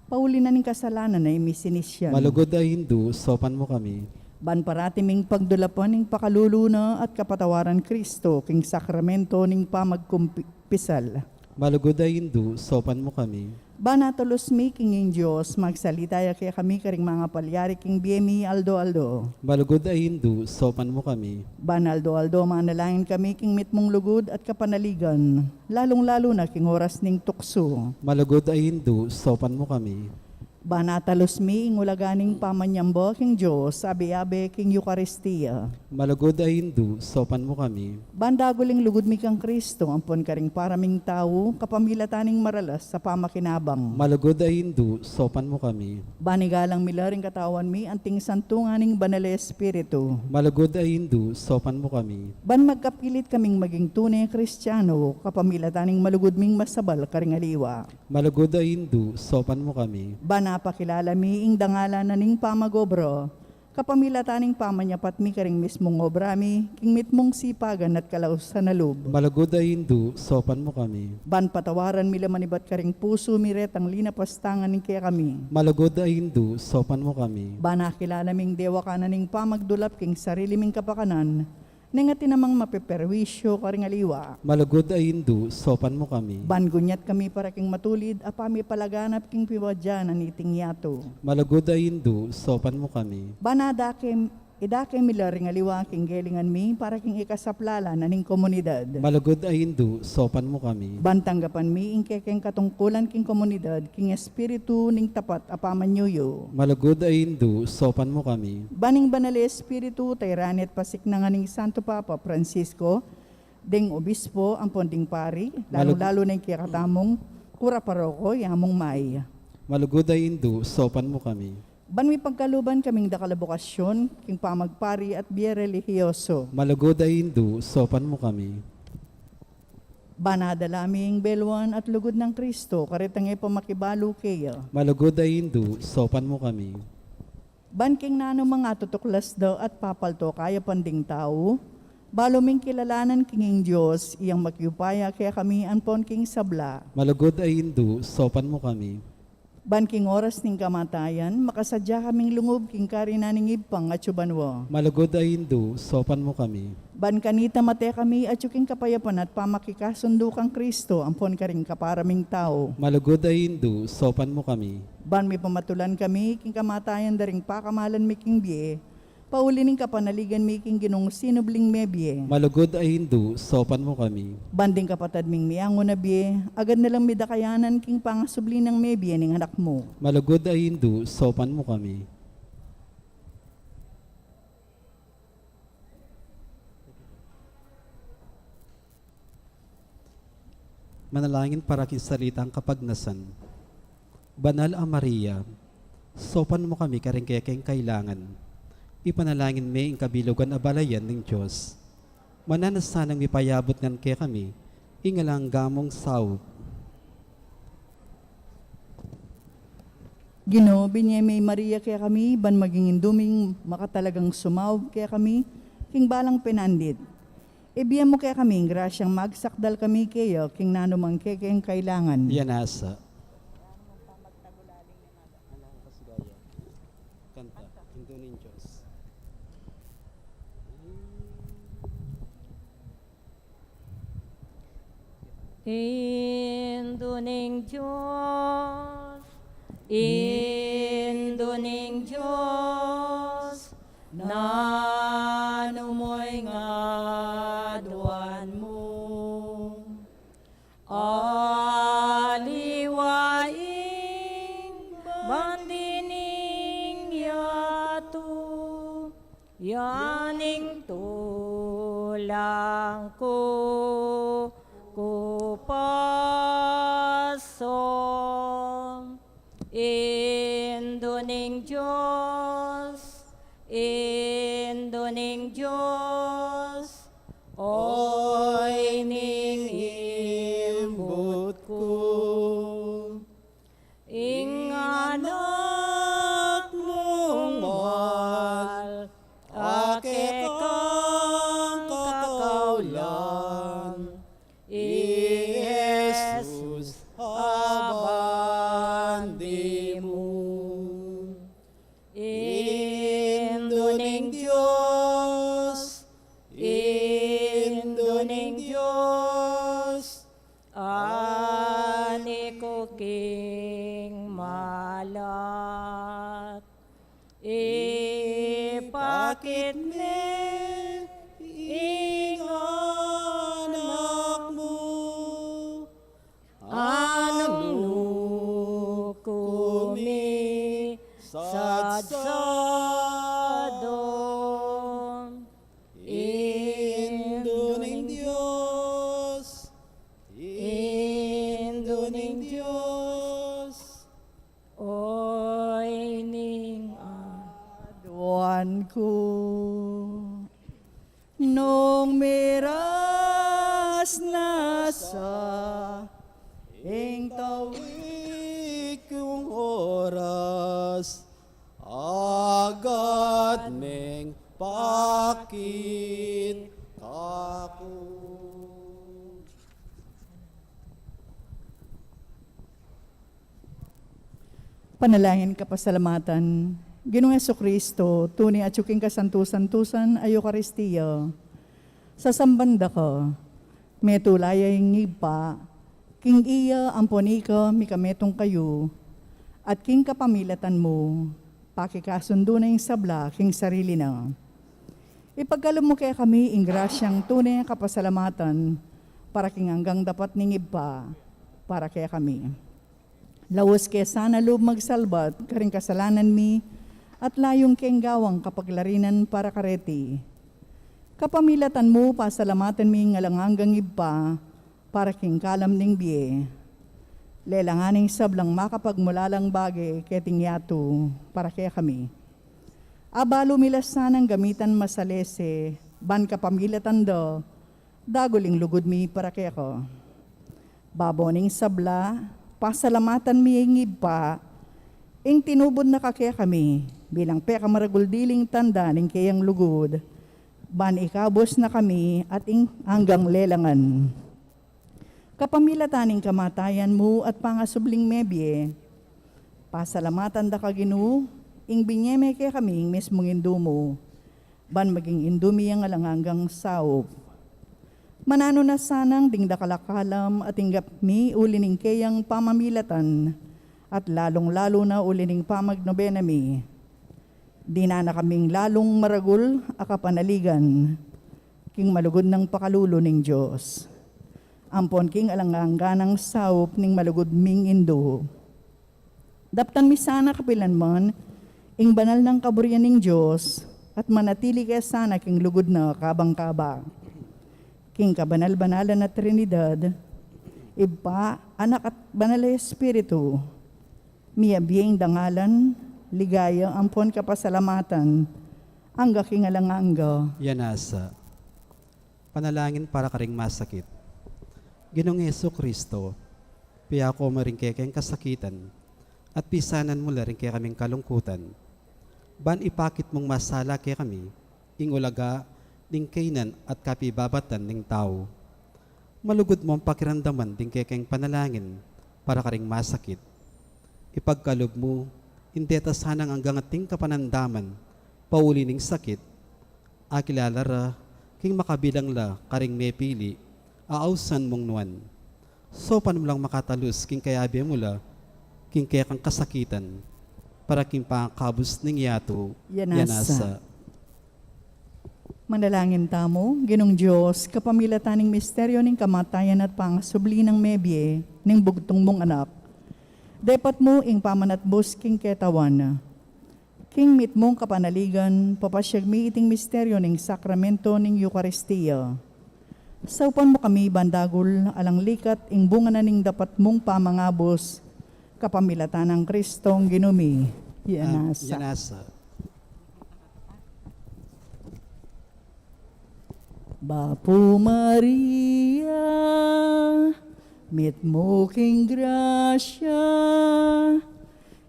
pauli na ning kasalanan na imisinisyan. Malugod ay Hindu, sopan mo kami. Ban parati ming pagdulapan ning pakaluluna at kapatawaran Kristo, king sakramento ning pamagkumpisal. Malugod ay Hindu, sopan mo kami. Banatulos mi king Diyos, magsalita ya kaya kami karing mga palyari king BMI aldo-aldo. Malugod ay Hindu, sopan mo kami. Banaldo-aldo, manalangin kami king mitmong lugod at kapanaligan, lalong-lalo na king oras ning tukso. Malugod ay Hindu, sopan mo kami. Banatalos mi ing ulaganing pamanyambo king Diyos, abe-abe king Eucharistia. Malugod ay Hindu, sopan mo kami. Bandaguling lugod mi kang Kristo, ampon karing paraming tao, kapamilataning maralas sa pamakinabang. Malugod ay Hindu, sopan mo kami. Banigalang milaring katawan mi, anting santunganing banal na Espiritu. Malugod ay Hindu, sopan mo kami. Ban magkapilit kaming maging tunay Kristiyano, kapamilataning malugod ming masabal karing aliwa. Malugod ay Hindu, sopan mo kami. Ban napakilala mi ing dangala na ning pamagobro, kapamilataning pamanyapat mi karing mismong obra mi, king mitmong sipagan at kalaus sa nalub. Malugod ay Hindu, sopan mo kami. Ban patawaran mi lamanibat karing puso mi retang linapastangan ning kaya kami. Malugod ay Hindu, sopan mo kami. Ban nakilala ming dewa kanan ning pamagdulap king sarili ming kapakanan, nga tinamang mapeperwisyo karing aliwa. Malugod ay Hindu, sopan mo kami. Ban gunyat kami para king matulid, apami palaganap king piwadyan aniting yato. Malugod ay Hindu, sopan mo kami. Banadake idake milaring aliwa king gelingan mi para king ikasaplala na ning komunidad. Malugod ay Hindu, sopan mo kami. Bantanggapan mi ing kekeng katungkulan king komunidad king espiritu ning tapat apamanyuyo. Malugod ay Hindu, sopan mo kami. Baning banal espiritu tayranit pasik na nga ning Santo Papa Francisco, ding obispo ang ponding pari, lalo-lalo na yung kikatamong kura paroko yamong may. Malugod ay Hindu, sopan mo kami. Ban mi pagkaluban kaming dakalabokasyon, king pamagpari at biye religyoso. Malugod ay Hindu, sopan mo kami. Banadalaming belwan at lugod ng Kristo, karitang ipamakibalo kaya. Malugod ay Hindu, sopan mo kami. Ban king nano mga tutuklas daw at papalto kaya panding tao, baluming kilalanan kinging Diyos, iyang makiupaya kaya kami anpon king sabla. Malugod ay Hindu, sopan mo kami. Ban king oras ning kamatayan, makasadya kaming lungob king karinaning ibpang at subanwo. Malugod ay Hindu, sopan mo kami. Ban kanita mate kami at yuking kapayapan at pamakikasundo kang Kristo, ampon ka rin kaparaming tao. Malugod ay Hindu, sopan mo kami. Ban mi pamatulan kami, king kamatayan daring pakamalan mi king biye, pauli ning kapanaligan mi king ginong sinubling mebye. Malugod ay Hindu, sopan mo kami. Banding kapatad ming miango na biye, agad na lang midakayanan king pangasubli ng mebye ning anak mo. Malugod ay Hindu, sopan mo kami. Manalangin para kisalitang kapagnasan. Banal ang Maria, sopan mo kami karing kailangan. Ipanalangin mi ang kabilugan a balayan ng Diyos. Mananasanang mipayabot ngan kaya kami, ingalang gamong saw. Ginoo, binye may Maria kaya kami, ban maging induming makatalagang sumaw kaya kami, king balang pinandit. Ibiyan mo kaya kami, grasyang magsakdal kami kayo, king nanumang kekeng kailangan. Yan asa. Kanta, Hindu ng Diyos. Induning Diyos, Induning Diyos, nanumoy nga duwan mo. Aliwaing bandining yato, yaning tulang ko. Kupasom Induning bakit me anak mo, ano kumi sadsadon Indo ng Diyos, Indo ng Diyos, oy ning Duan ko nung miras na sa ing tawid kong oras, agad meng pakit ako. Panalangin ka pasalamatan. Ginoong Jesucristo, tunay at yuking kasantusan-tusan ay Eucharistia. Sa sambanda ka, may tulayay ngipa, king iya amponika mikametong kayo, at king kapamilatan mo, pakikasundo na yung sabla, king sarili na. Ipagkalom mo kaya kami ing grasyang tunay ang kapasalamatan, para king hanggang dapat ningib pa, para kaya kami. Lawas kaya sana loob magsalbat, karing kasalanan mi, at layong keng gawang kapaglarinan para kareti. Kapamilatan mo, pasalamatan mi ngalanganggang ibpa, para king kalam ning biye. Lelanganing sablang makapagmulalang bagay keting yato, para kaya kami. Abalo milas sanang gamitan masalese, ban kapamilatan do, daguling lugod mi para kaya ko. Baboning sabla, pasalamatan mi ingib pa, ing tinubod na kakaya kami, bilang peka maraguldiling tanda ning kayang lugod, ban ikabos na kami at ing hanggang lelangan. Kapamilataning kamatayan mo at pangasubling mebye, pasalamatan da kaginu, ing binyeme kaya kami ing mismong indumo, ban maging indumi ang alangangang saop. Manano na sanang dingda kalakalam at inggap mi ulining kayang pamamilatan at lalong-lalo na ulining pamagnobena mi. Di na kaming lalong maragul akapanaligan, king malugod ng pakalulo ning Diyos. Ampon king alangangganang saup ning malugod ming indo. Daptan mi sana kapilan man, ing banal ng kaburyan ning Diyos, at manatili kaya sana king lugod na kabang-kaba. King kabanal-banalan na Trinidad, Iba, Anak at Banal na Espiritu, miyabiyeng dangalan, ligaya, ampon kapasalamatan, angga kingalanganga. Yanasa, panalangin para karing masakit. Ginoong Jesucristo, piya ko maring kekeng kasakitan, at pisanan mo rin kaya kaming kalungkutan. Ban ipakit mong masala kaya kami, ing ulaga, ning kainan at kapibabatan ning tao. Malugod mo ang pakiramdaman ding kekeng panalangin para karing masakit. Ipagkalob mo, hindi tasanang hanggang ating kapanandaman, pauli ning sakit, akilalara, king makabilang la karing mepili, aausan mong nuan. So paano lang makatalus king kayabi mula, king kaya kang kasakitan, para king pangkabos ning yato, yanasa. Manalangin tamo, Ginong Diyos, kapamilataning misteryo ning kamatayan at pangasubli ng mebye, ning bugtong mong anak. Dapat mo ing pamanatbos king ketawan. King mit mong kapanaligan, papasyag mi iting misteryo ning sakramento ning Eucharistia. Saupan mo kami bandagol, alang likat, ing bunga na ning dapat mong pamangabos, kapamilatan ng Kristong ginumi. Yanasa. Yanasa. Bapo Maria, mit mo king grasya,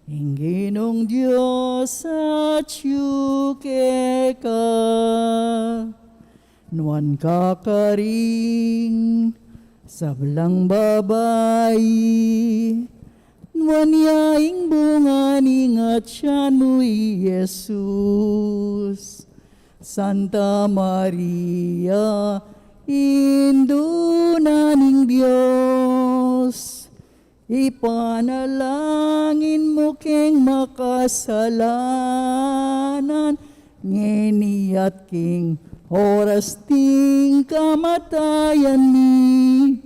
ing Ginong Diyos at yuke ka, nuan kakaring sablang babayi, nuan yaing bunga ningat siya mo, Jesus. Santa Maria, Induna ning Diyos, ipanalangin mo keng makasalanan, ngeni at king, oras ting kamatayan mi.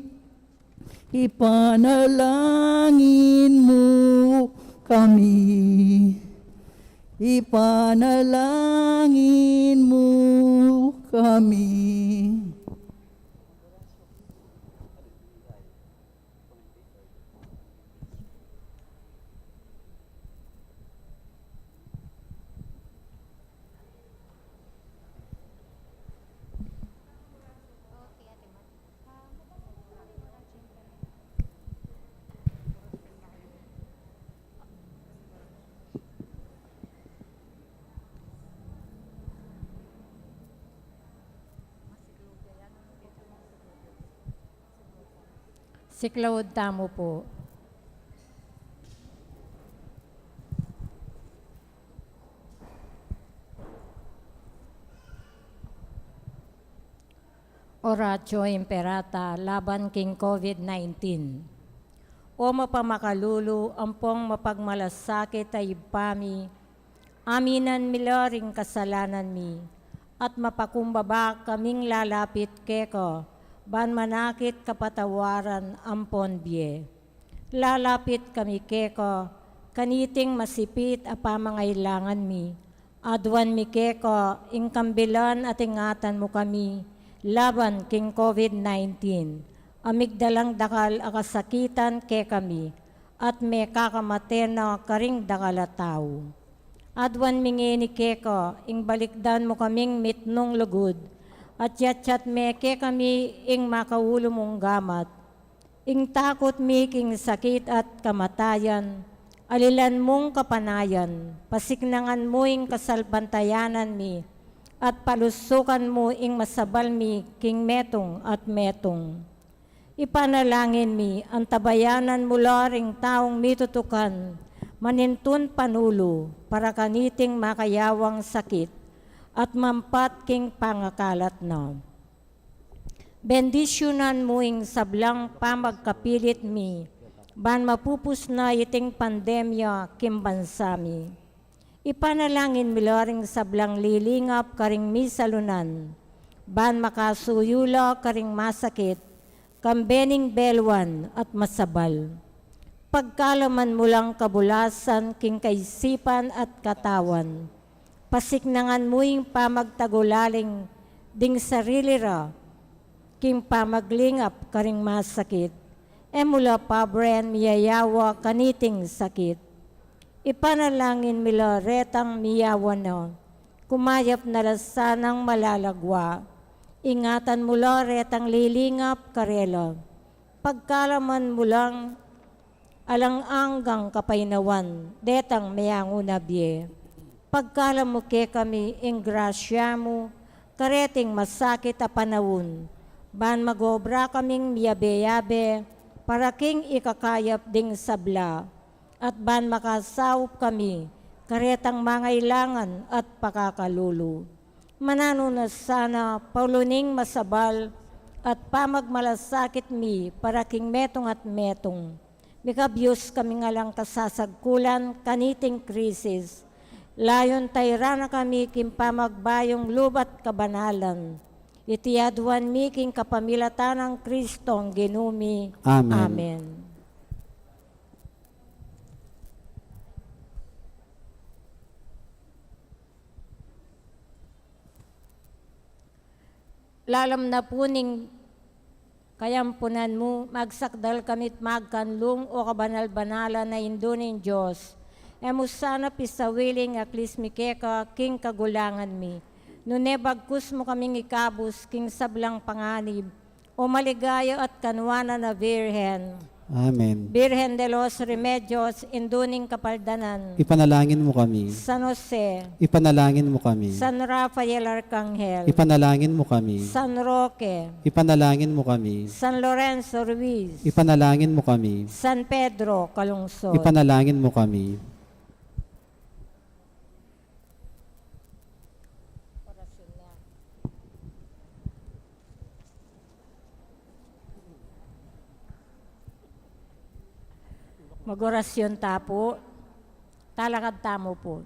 Ipanalangin mo kami. Ipanalangin mo kami. Si Claude Tamo po. Oratio Imperata laban king COVID-19. O mapamakalulu, ampong mapagmalasakit ay pami, aminan miloring kasalanan mi, at mapakumbaba kaming lalapit keko, ban manakit kapatawaran ampon biye. Lalapit kami keko, kaniting masipit a pamangailangan mi, adwan mi keko, ingkambilan at ingatan mo kami, laban king COVID-19, amigdalang dakal akasakitan ke kami, at me kakamaten na karing dakalataw. Adwan mingini keko, ing balikdan mo kaming mitnong lugod, at yatsyat me ke kami ing makaulo mong gamat, ing takot mi king sakit at kamatayan, alilan mong kapanayan, pasiknangan mo ing kasalbantayanan mi, at palusukan mo ing masabal mi king metong at metong. Ipanalangin mi ang tabayanan mula ring taong mitutukan, manintun panulo para kaniting makayawang sakit at mampat king pangakalat na. Bendisyonan mo ing sablang pamagkapilit mi, ban mapupus na iting pandemya kimbansami. Ipanalangin miloring sablang lilingap karing misalunan, ban makasuyula karing masakit, kambening belwan at masabal. Pagkalaman mo lang kabulasan king kaisipan at katawan, pasiknangan mo ing pamagtagulaling ding sarili ra, king pamaglingap karing masakit, emula pabren miyayawa kaniting sakit. Ipanalangin mila retang miyawan na, kumayap na lasanang malalagwa, ingatan mula retang lilingap karela, pagkalaman mulang alang-anggang kapainawan, detang mayanguna biye. Pagkalam mo ke kami, ing grasya mo, kareting masakit a panawon, ban magobra kaming miyabe-yabe, para king ikakayap ding sabla, at ban makasaup kami, karetang mangailangan at pakakalulu. Mananunas sana, pauluning masabal, at pamagmalasakit mi, para king metong at metong. Mikabyos kami nga lang kasasagkulan, kaniting krisis. Layon tayrana kami king pamagbayong lubat kabanalan. Itiadwan mi king kapamilatan ng Kristong ginumi. Amen. Amen. Lalam na puning kayampunan mo, magsakdal kamit magkanlong o kabanal-banala na indunin Diyos. Emusana pisawiling aklis mikeka king kagulangan mi. Nune bagkus mo kaming ikabus king sablang panganib, o maligaya at kanwana na Virhen. Amen. Virgen de los Remedios, induning kapaldanan. Ipanalangin mo kami. San Jose, Ipanalangin mo kami. San Rafael Arcangel, Ipanalangin mo kami. San Roque, Ipanalangin mo kami. San Lorenzo Ruiz, Ipanalangin mo kami. San Pedro Calungsod. Ipanalangin mo kami. Magorasyon tapo, talakad tamo po.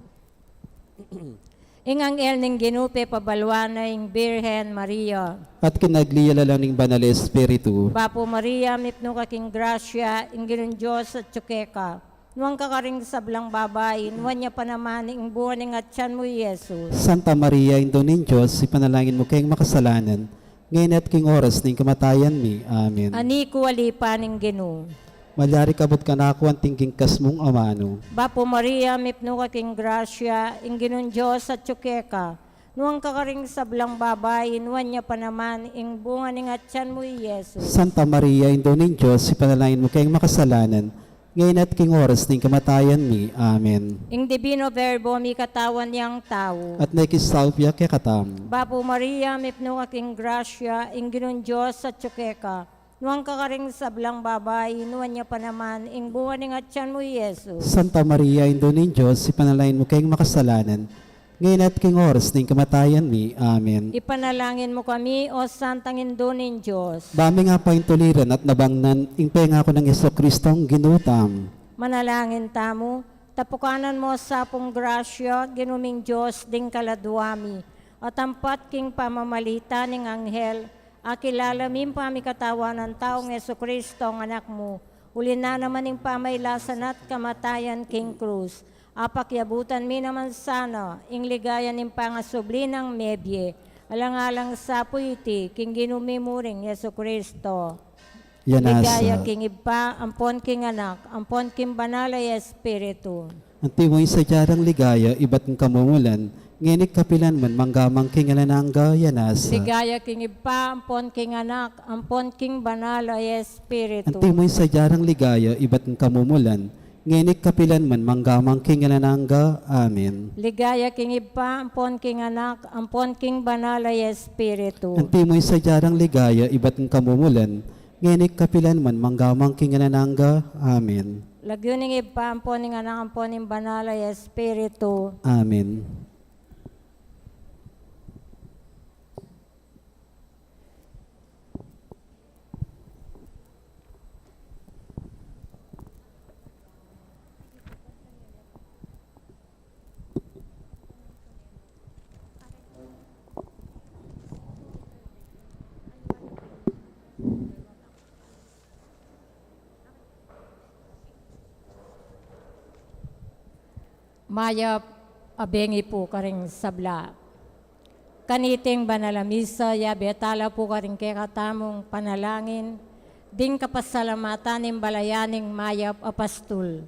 Ingang el ning ginupe pabalwana ing Birhen Maria. At kinagliyala ning banal na Espiritu. Bapo Maria, mipno kaking grasya, ing ginon Diyos at tsukeka. Nuang kakaring sablang babay, nuwan niya pa naman ing buwan ing atyan mo, Jesus. Santa Maria, Indo ning Diyos, ipanalangin mo kayong makasalanan, ngayon at king oras ning kamatayan mi. Amen. Ani kuwalipa ning ginu. Malyari kabot ka na ako ang tingking kasmong amano. Bapo Maria, mipno kaking grasya, ing ginon Diyos at tsukeka. Nuang kakaring sablang babay, nuwan niya pa naman ing bunga ning atyan mo, Jesus. Santa Maria, Indo ning Diyos, ipanalangin mo kayong makasalanan, ngayon at king oras ning kamatayan mi. Amen. Ing divino verbo mi katawan niyang tao. At nakisalpya kay katam. Bapo Maria, mipno kaking grasya, ing ginon Diyos at tsukeka. Nuang kakaring sablang babay, nuwan niya pa naman ing bunga ning atyan mo, Jesus. Santa Maria, Indo ning Diyos, ipanalangin mo kayong makasalanan, ngayon at king oras ning kamatayan mi. Amen. Ipanalangin mo kami, O Santang Indo ning Diyos. Bami nga pa yung tuliran at nabangnan, ingpenga ko ng Yeso Kristong ginutam. Manalangin tamo, tapukanan mo sa pong grasya, ginuming Diyos ding kaladwami, at ampat king pamamalita ning anghel, akilala min pamikatawan ng taong Yeso Kristo ang anak mo, uli na naman ing pamaylasan at kamatayan king krus. Apakyabutan mi naman sana, ing ligaya ning pangasubli ng mebye, alang-alang sa puiti, king ginumimuring Yeso Kristo. Ligaya Yanasa. king iba, ampon king anak, ampon king banalay espiritu. Ang timoy sa jarang ligaya, iba't ng kamumulan, nginik kapilan man manggamang kingalanangga yanasa. Ligaya king iba, ampon king anak, ampon king banalay Ang espiritu. timoy sa jarang ligaya, iba't ng kamumulan, nginik kapilan man manggamang kingalanangga. Amen. Ligaya king iba, ampon king anak, ampon king banalay espiritu. Ang timoy sa jarang ligaya, iba't ng kamumulan, nginik kapilan man manggamang kingalanangga. Amen. Lagyuning iba, ampon ning anak, ampon ning banalay espiritu. Amen. Maya abengi po karing sabla. Kaniting banalamisa, yabetala po karing kekatamong panalangin, ding kapasalamatan ng balayaning mayap apastul.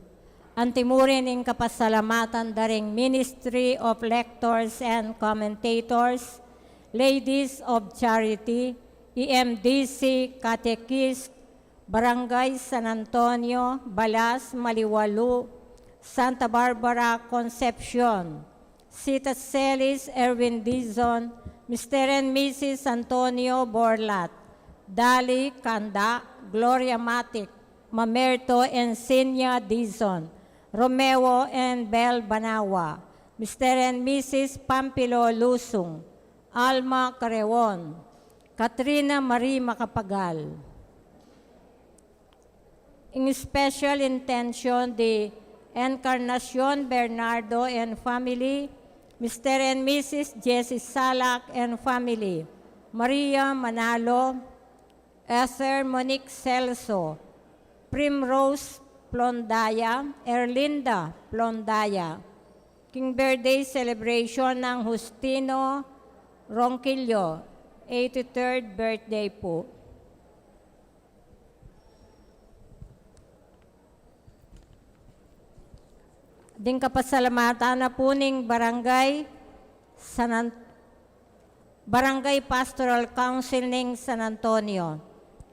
Antimurin ng kapasalamatan daring Ministry of Lectors and Commentators, Ladies of Charity, EMDC, Catechist, Barangay San Antonio, Balas, Maliwalu, Santa Barbara, Concepcion, Sita Celis, Erwin Dizon, Mr. and Mrs. Antonio Borlat, Dali Kanda, Gloria Matic, Mamerto and Sinya Dizon, Romeo and Bel Banawa, Mr. and Mrs. Pampilo Lusung, Alma Carewon, Katrina Marie Macapagal. In special intention, the Encarnacion Bernardo and family, Mr. and Mrs. Jessie Salak and family, Maria Manalo, Esther Monique Celso, Primrose Plondaya, Erlinda Plondaya. King birthday celebration ng Justino Ronquillo, 83rd birthday po. Ding kapasalamatan na po ning Barangay Pastoral Council ning San Antonio.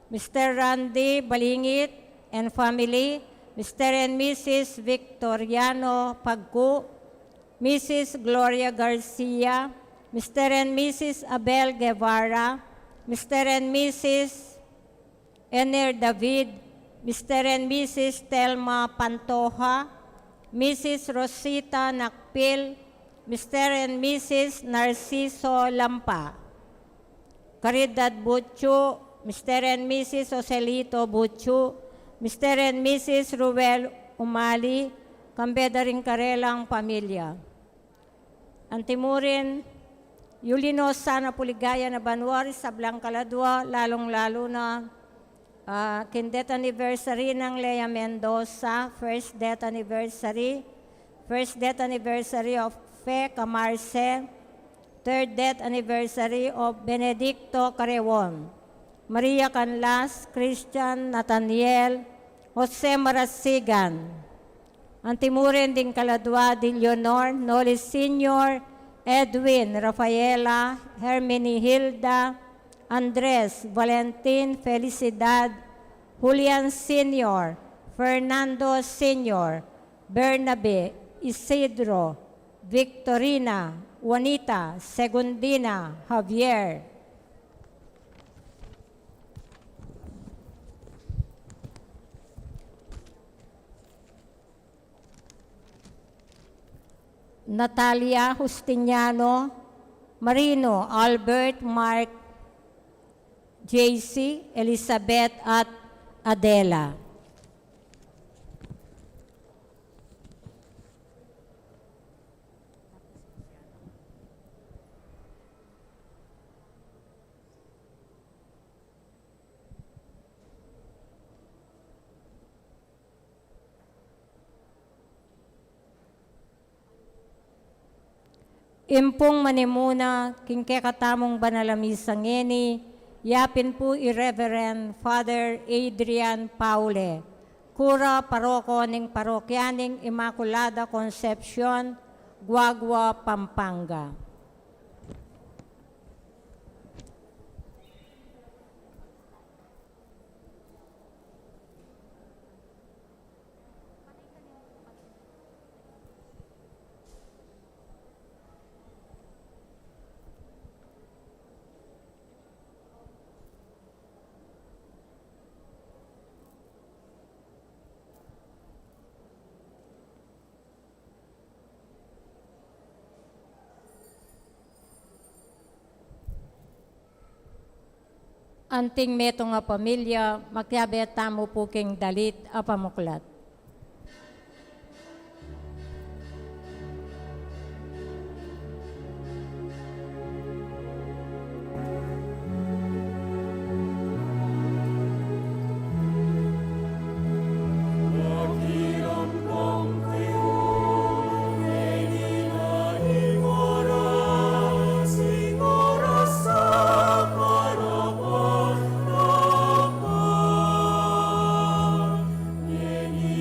Mr. Randy Balingit and family, Mr. and Mrs. Victoriano Pagku, Mrs. Gloria Garcia, Mr. and Mrs. Abel Guevara, Mr. and Mrs. Ener David, Mr. and Mrs. Telma Pantoja, Mrs. Rosita Nakpil, Mr. and Mrs. Narciso Lampa, Caridad Butcho, Mr. and Mrs. Joselito Butcho, Mr. and Mrs. Ruel Umali, Kambeda rin karelang pamilya. Antimurin, Yulino Sana Puligaya na Banwari sa Blancaladua, lalong-lalo na death anniversary ng Lea Mendoza, first death anniversary of Fe Camarce, third death anniversary of Benedicto Carewon, Maria Canlas, Christian Nathaniel, Jose Marasigan, Antimurin din Caladua, Di Leonor, Nolis Sr., Edwin, Rafaela, Hermini Hilda, Andres, Valentin, Felicidad, Julian Sr., Fernando Sr., Bernabe, Isidro, Victorina, Juanita, Segundina, Javier. Natalia Justiniano, Marino, Albert, Mark, JC, Elizabeth at Adela. Impong manimuna, kingkekatamong banalamisangeni, yapin po Irreverend Father Adrian Paule, Kura Paroko ng Parokyaning Immaculada Concepcion, Guagua, Pampanga. Anting meto nga pamilya, makyabeta mo po king dalit apamuklat. Amen.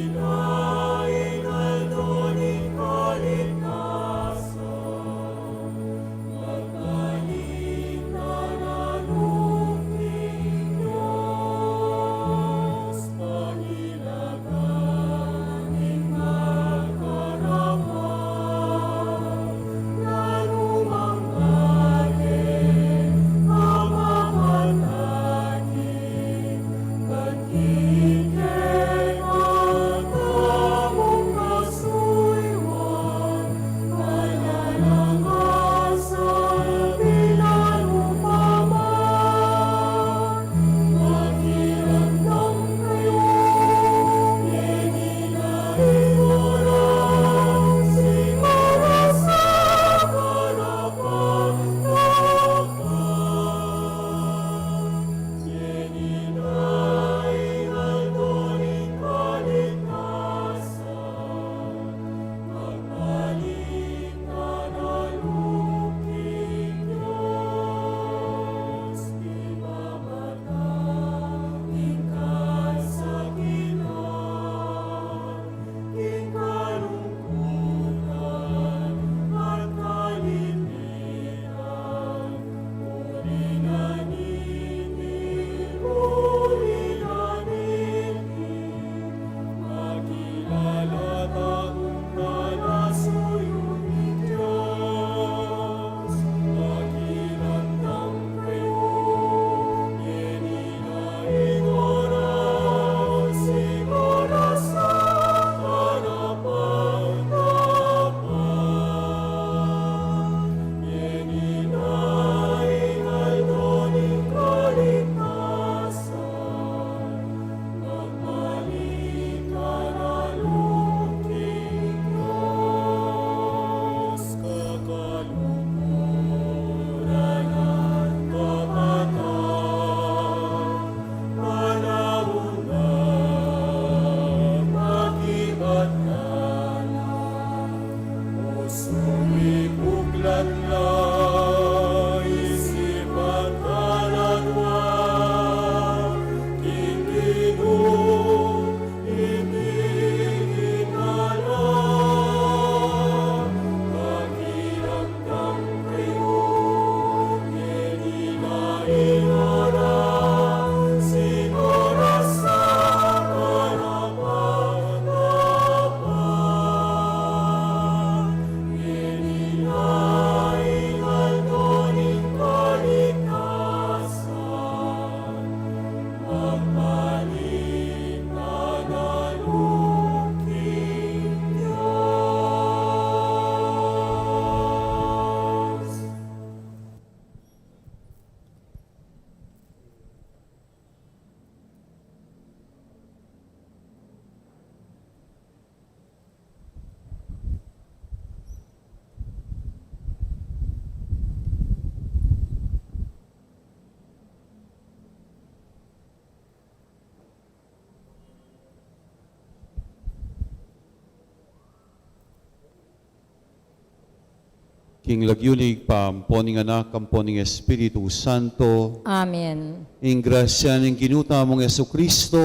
King lagyunig pa, amponing anak, amponing Espiritu Santo, Amen. ing grasya ng ginuta mong Yesu Kristo,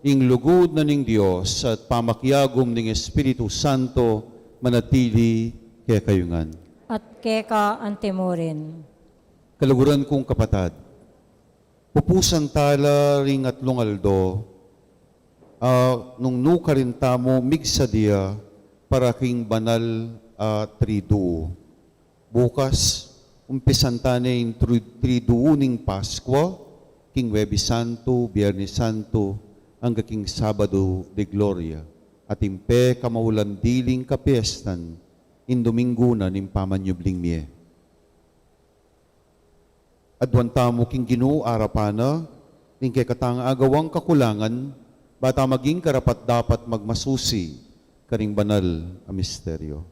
ing lugod na ning Dios at pamakyagom ning Espiritu Santo, manatili kaya kayungan. At keka antemorin. Kaluguran kong kapatad, pupusan tala ring atlong aldo, nung nukarinta mo migsadia para king banal triduo. Bukas, umpisan tanin triduo ning Paskwa, king Webis Santo, Biyernes Santo, hanggang king Sabado de Gloria, at impe kamaulan diling kapiestan, in Domingo na ning pamanyubling mie. Adwanta mo king Ginoo arapana, ning kay katang agawang kakulangan, bata maging karapat dapat magmasusi, karing banal a misteryo.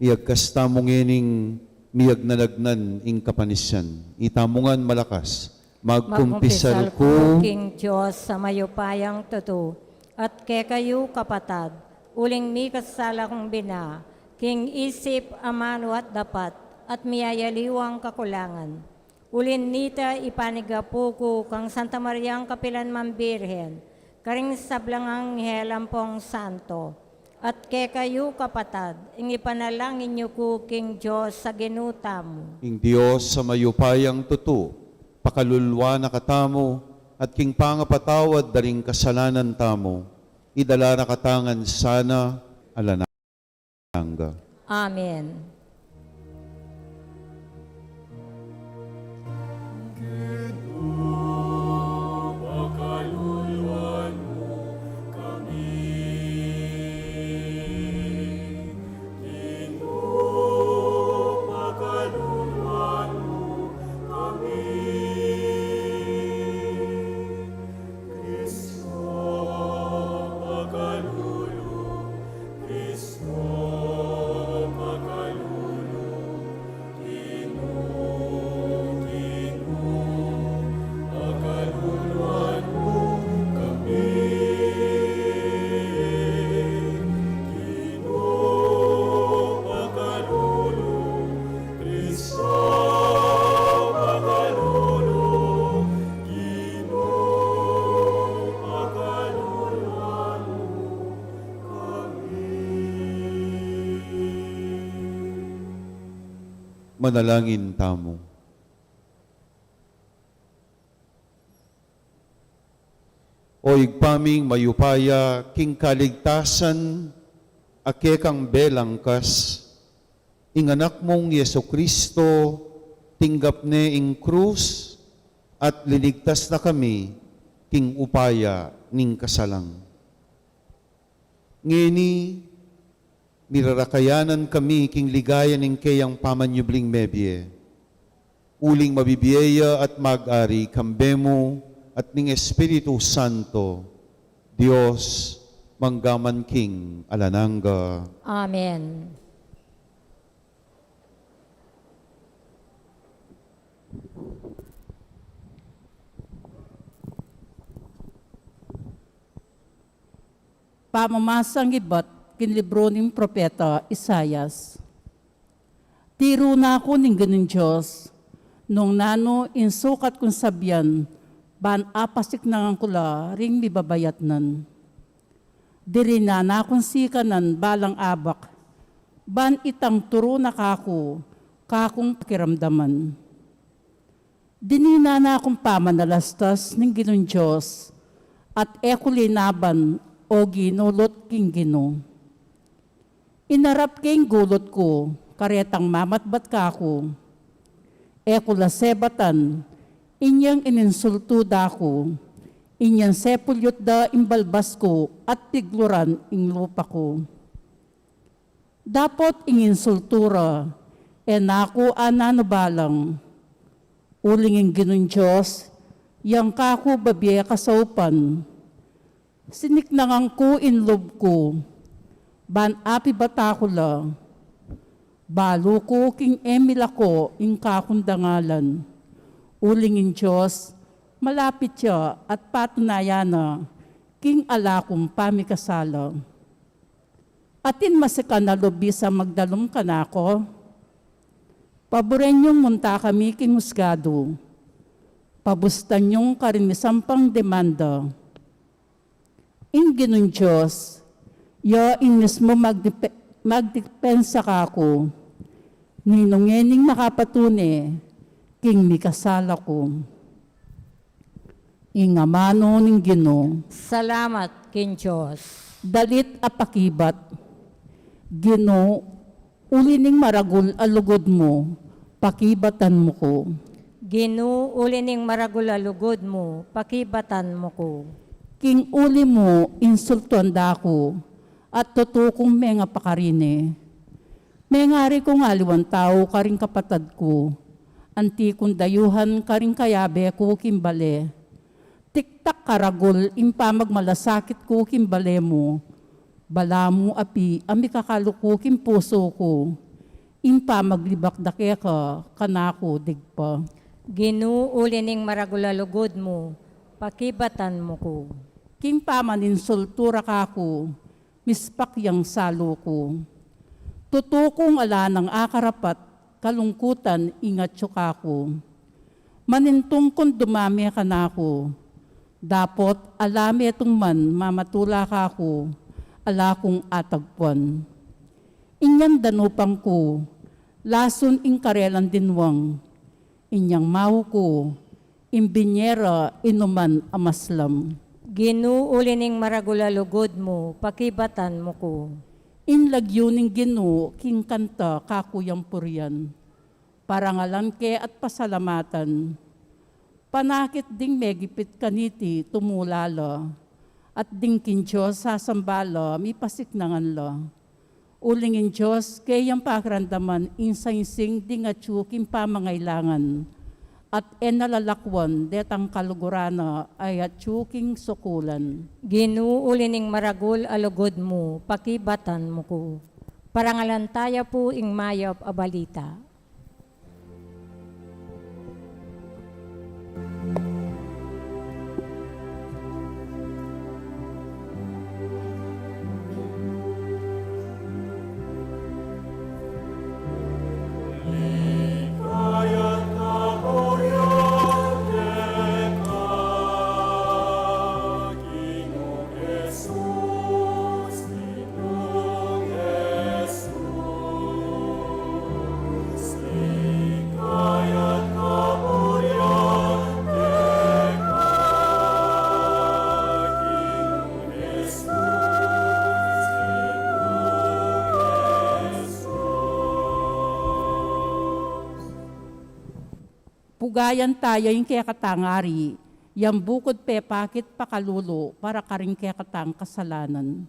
Iagkasta mo ngening miyag nalagnan ing kapanisyan, itamungan malakas, magkumpisal ko, King Diyos sa mayupayang tuto, at kayo kapatad, uling mi kasala kong bina, king isip amano at dapat, at miyayaliwang kakulangan. Ulin nita ipanigapo ko kang Santa Mariang Kapilan Mambirhen, karing sablangang helampong santo, at kayo kapatad, ing ipanalangin niyo ko king Diyos sa ginutam. ing Diyos sa mayupayang tuto, pakalulwa na katamo, at king pangapatawad daring kasalanan tamo, idala na katangan sana alananga. Amen. Manalangin tamo. O igpaming mayupaya, king kaligtasan, akekang belangkas, ing anak mong Yeso Kristo, tinggap ne ing krus, at liligtas na kami, king upaya ning kasalang. Ngini, nirarakayanan kami king ligaya ning kayang pamanyubling mebye. Uling mabibiyaya at mag-ari kambemo at ning Espiritu Santo, Diyos, manggaman king alananga. Amen. Pamamasang ibat kinlibro ng propeta Isayas. Tiro na ako ning ganun Diyos, nung nano insukat kong sabyan, ban apasik na ang kula, ring mibabayatnan. Diri na akong sikanan balang abak, ban itang turo na kakong pakiramdaman. Dinina na akong pamanalastas ning ganun Diyos, at ekulinaban o ginulot king Gino. Inarap king gulot ko, karetang mamatbat ka ko. Ekula sebatan, inyang ininsulto da ko, inyang sepulyot da imbalbas ko, at tigluran ing lupa ko. Dapot ing insultura, nako anano balang, uling ing Ginon Diyos, yang kako babiya kasaupan, siniknangang ko inlob ko, ban api bata ko lang, balo ko king emil ako ing kakundangalan, uling in Diyos, malapit siya at patunayan na, king alakum pamikasala. Atin masika na lubi sa magdalom ka na ako. Paborenyong munta kami king husgado. Pabustan yung karimisampang demanda. Inginong Diyos, yo in mismo magdepensa ka ako. Ninungening makapatune, king mikasala ko. Ingamano ning Ginoo, Salamat, King Diyos. dalit apakibat. Ginoo, uli ning maragul alugod mo, pakibatan mo ko. Ginoo, uli ning maragula lugod mo, pakibatan mo ko. King uli mo, insultuan dako, at tutukong menga pakarine. Mengari kong aliwan tao karing kapatad ko, anti kong dayuhan karing kayabe ko kimbale. Tiktak karagol, impamag malasakit ko kimbale mo. Bala mo api, ami kakaluko kim puso ko. Impamag libak dake ka, kanako digpa. Ginoo, uli ning maragula lugod mo, pakibatan mo ko. King pamanin sultura kako, mispak yang salo ko. Tutukong ala ng akarapat, kalungkutan ingat kako. Manintong kung dumami ka na ako, dapot alami itong man mamatula kako, ala kong atagpuan. Inyang danupang ko, lason ing karelan dinwang, inyang mau ko, imbinyera inuman amaslam. Ginoo, uli ning maragula lugod mo, pakibatan mo ko. Inlagyo ning Ginoo king kanta kakuyang purian. Parangalan ke at pasalamatan. Panakit ding megipit kaniti tumulala. At ding kin Diyos sasambala mi pasiknangan la. Ulingin Diyos kayang pakrandaman insaysing ding atsuking pamangailangan. At enalalakwan detang kalugurana ay atsuking sukulan. Ginoo, uli ning maragul alugod mo, pakibatan mo ko. Parangalan tayo po ing mayop a balita. Pugayan tayo yung kaya katangari, yang bukod pe pakit pakalulo para karing kaya katang kasalanan.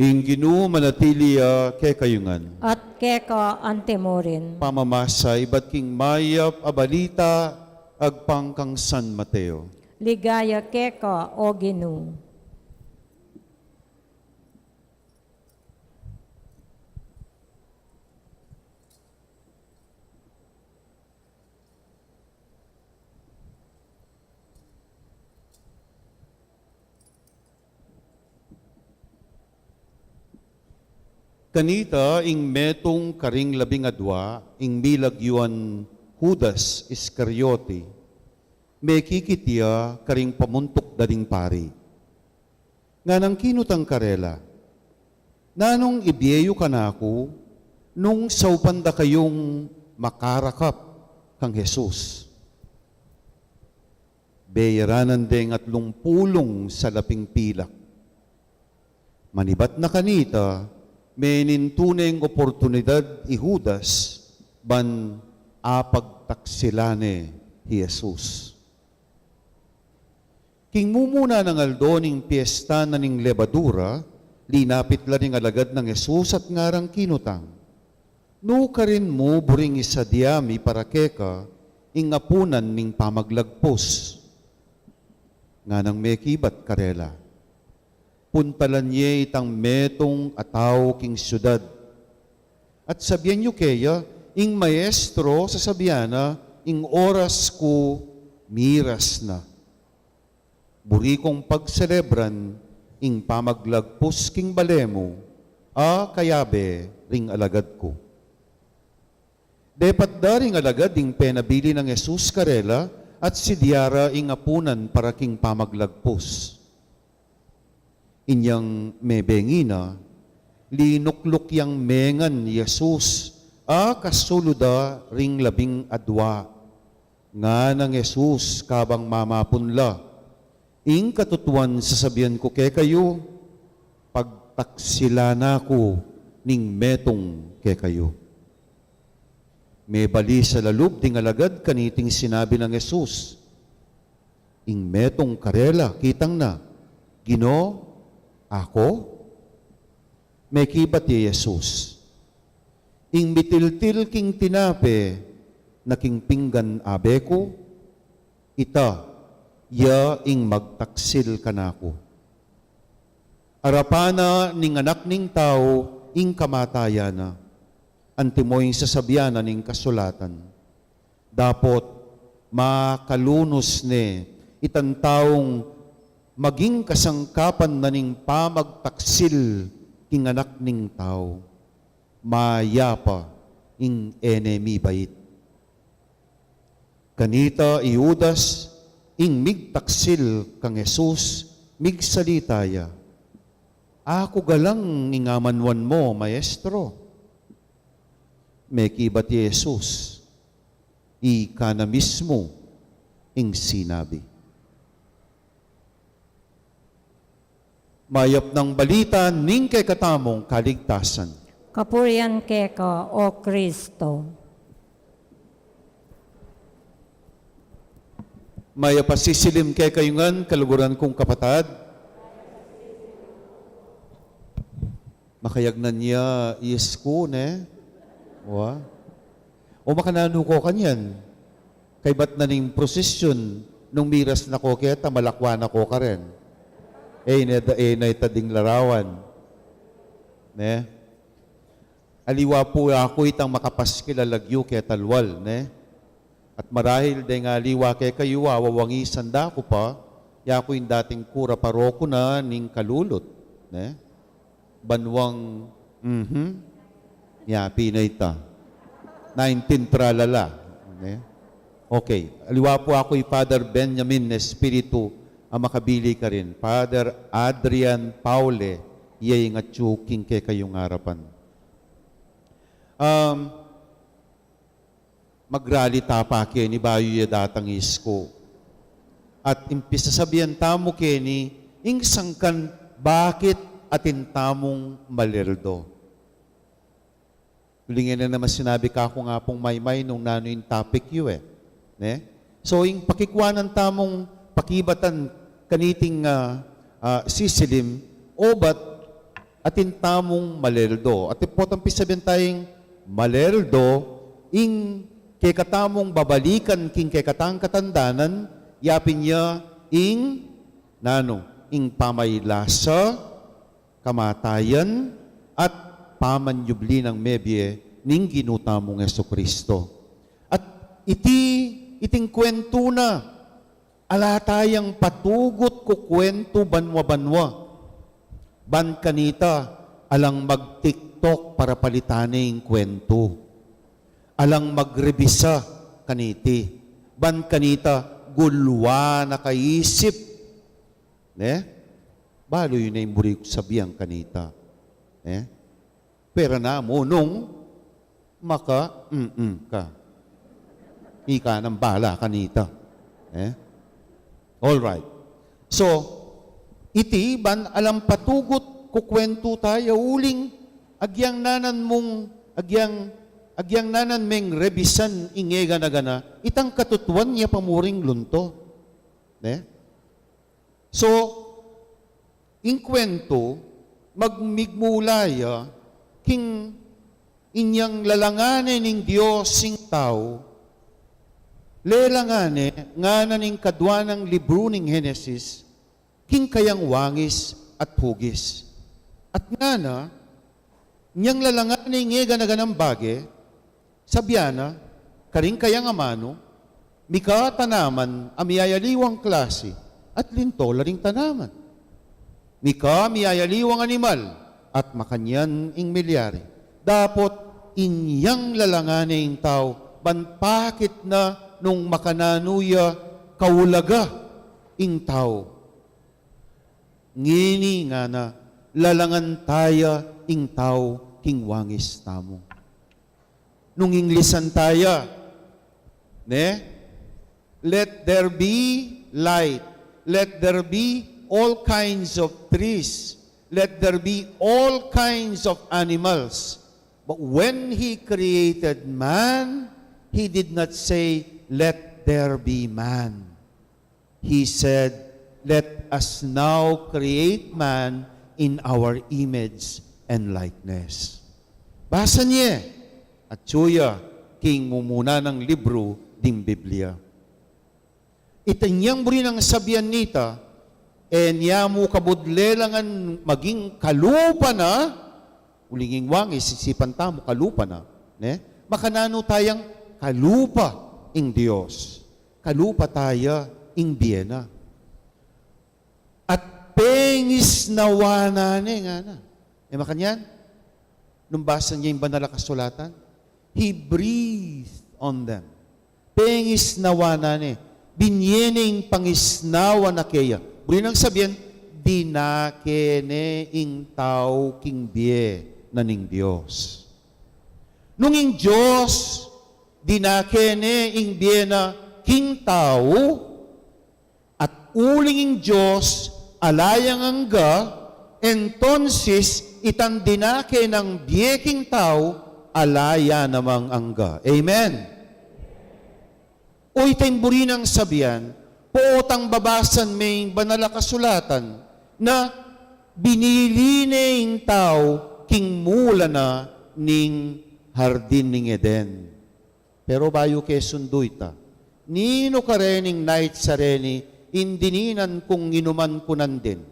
Ing Ginoo manatili kay kayungan. At keka antemorin. Pamamasa iba't king mayap abalita agpang kang San Mateo. Ligaya keka o Ginoo. Kanita ing metong karing labing adwa, ing milagyuan Judas Iscariote, may kikitiya karing pamuntok daring pari. Nga nang kinutang karela, nanong ibiyeyo ka na ako, nung saupanda kayong makarakap kang Jesus. Beyeranan deng at pulong sa laping pilak. Manibat na kanita, menintuneng oportunidad ihudas, ban apagtaksilane Jesus. King mumuna ng aldo ning piyesta na ning lebadura, linapit la ning alagad ng Jesus at ngarang kinutang. No ka rin mo buring isa diami para keka, ingapunan ning pamaglagpos. Nga nang mekibat karela. Puntalan niya itang metong ataw king syudad. At sabihan niyo kaya, ing maestro sa sabiana, ing oras ko miras na. Buri kong pagselebran, ing pamaglagpos king balemo, kayabe ring alagad ko. Depat daring alagad ing penabili ng Jesus karela, at si Diara ing apunan para king pamaglagpos. Inyang mebengina, linukluk yang mengan Jesus, kasuluda ring labing adwa. Nga ng Jesus kabang mamapunla, ing katutuan sasabihan ko kay kayo, pagtaksila na ko ning metong kay kayo. May bali sa lalub ding alagad kaniting sinabi ng Jesus, ing metong karela, kitang na, Gino, ako? May kibat ni Jesus. Ing mitiltil king tinape, na king pinggan abe ko, ita, ya ing magtaksil kanako. Arapana ning anak ning tao, ing kamatayana, antimoy sasabianan ning kasulatan. Dapot makalunos ne itan taong maging kasangkapan na ning pamagtaksil king anak ning tao. Mayapa ing enemy bait. Kanita iudas ing migtaksil kang Jesus migsalitaya. Ako galang ingamanwan mo, maestro. Mekibat Jesus, ika na mismo ing sinabi. Mayap ng balita ning kay katamong kaligtasan. Kapurian keka, O Kristo. Mayap pasisilim kay kayungan kaluguran kong kapatad. Makayagnan niya isko, ne? O makanano ko kanyan. Kay ba't na ning prosesyon nung miras na ko keta, malakwa na ko ka rin. Na itading larawan. Ne? Aliwa po ako itang makapaskil alagyo kaya talwal. Ne? At marahil day nga aliwa kay kayo, wawangisan da ko pa, ya ko yung dating kura paroko na ning kalulot. Ne? Banwang, pinay ta. 19 tralala. Okay. Aliwa po ako Father Benjamin Espiritu, ang makabili ka rin. Father Adrian Paule, iyay nga tsuking kay kayong harapan. Magrali tapa keni bayo ya datang isko. At impisa sabihan tamo keni, ing sangkan bakit atin tamong malirdo. Tulingin na naman sinabi ka ako nga pong maymay nung nano yung topic yu eh. Ne? So, yung pakikwanan tamong pakibatan kaniting sisilim, o ba't atin tamong malerdo. At ipotang pisabihin tayong malerdo, ing kekatamong babalikan king kekatang katandanan, yapin niya ing pamaylasa, kamatayan, at pamanyubli ng mebye ning ginutamong Jesucristo. At iting kwento na, alatayang patugot ko kwento banwa-banwa. Ban kanita, alang mag-TikTok para palitaning kwento. Alang magrebisa kaniti. Ban kanita, gulwa na kaisip. Ne? Balo yun na yung buri ko sabihang kanita. Pera na mo nung ka. Ika ng bala kanita. All right. So, iti ban alam patugot kukwento tayo uling agyang nanan meng rebisan ingega na gana itang katutuan niya pamuring lunto. Ne? So, in kwento, magmigmulaya king inyang lalangane ning Diyos sing tao, lelangane nga na ning kadwa ng libro ning Henesis, king kayang wangis at hugis. At nga na, niyang lalangane ngega na ganang bage, sabyana, karing kayang amano, mika tanaman amiyayaliwang klase, at linto laring tanaman. Mika miyayaliwang animal, at makanyan ing milyari. Dapot inyang lalangane ing tao, banpakit na nung makananuya kaulaga ing tao. Ngini nga na, lalangan taya ing tao king wangis tamo. Nung inglisan taya, ne? Let there be light. Let there be all kinds of trees. Let there be all kinds of animals. But when He created man, He did not say, let there be man. He said, let us now create man in our image and likeness. Basa niya at suya king mumuna ng libro ding Biblia. Itanyang buri ng sabihan nita, niya mo kabudlelangan maging kalupa na, ulinging wangis, isipan tamo, kalupa na, ne? Makanano tayang kalupa ing Diyos. Kalupa taya ing biyena. At pengis nawana nga na. Makanyan? Nung basa niya yung banal na kasulatan, He breathed on them. Pengis nawana ni. Binyening pangisnawa na kaya. Buli nang sabihin, dinakene ing tao king biye na ning Diyos. Nung ing Diyos, dinakene ing biye na king tao, at uling ing Diyos, alayang angga, entonces, itan dinake ng biye king tao, alaya namang angga. Amen. O itaimburi ng sabihan, pootang babasan may banal na kasulatan na binili ning tao king mula na ning hardin ning Eden. Pero bayo ke sunduy ta, nino ka rening night sa reni, indininan kung inuman kunan din.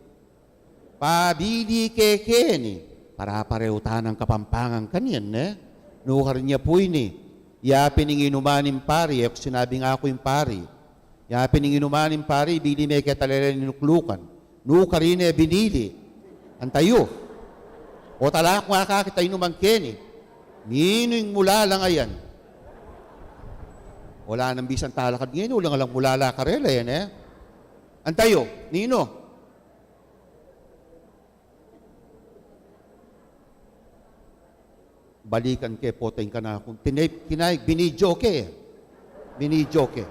Pabili ke keni, para pareutan ng kapampangan kanyan, nukar niya po ini. Yapin ng inumanin pari, sinabing ako yung pari. Yapin ng inumanin pari, bili may katalera ninuklukan. Nukarine binili. Antayo. O tala kung akakita inuman keni. Nino yung mula lang ayan. Wala nang bisan talakad ngayon, ulang alang mulala karela yan Antayo, nino? Balikan ke, poteng ka na akong kinaig, binidyoke. Binidyoke.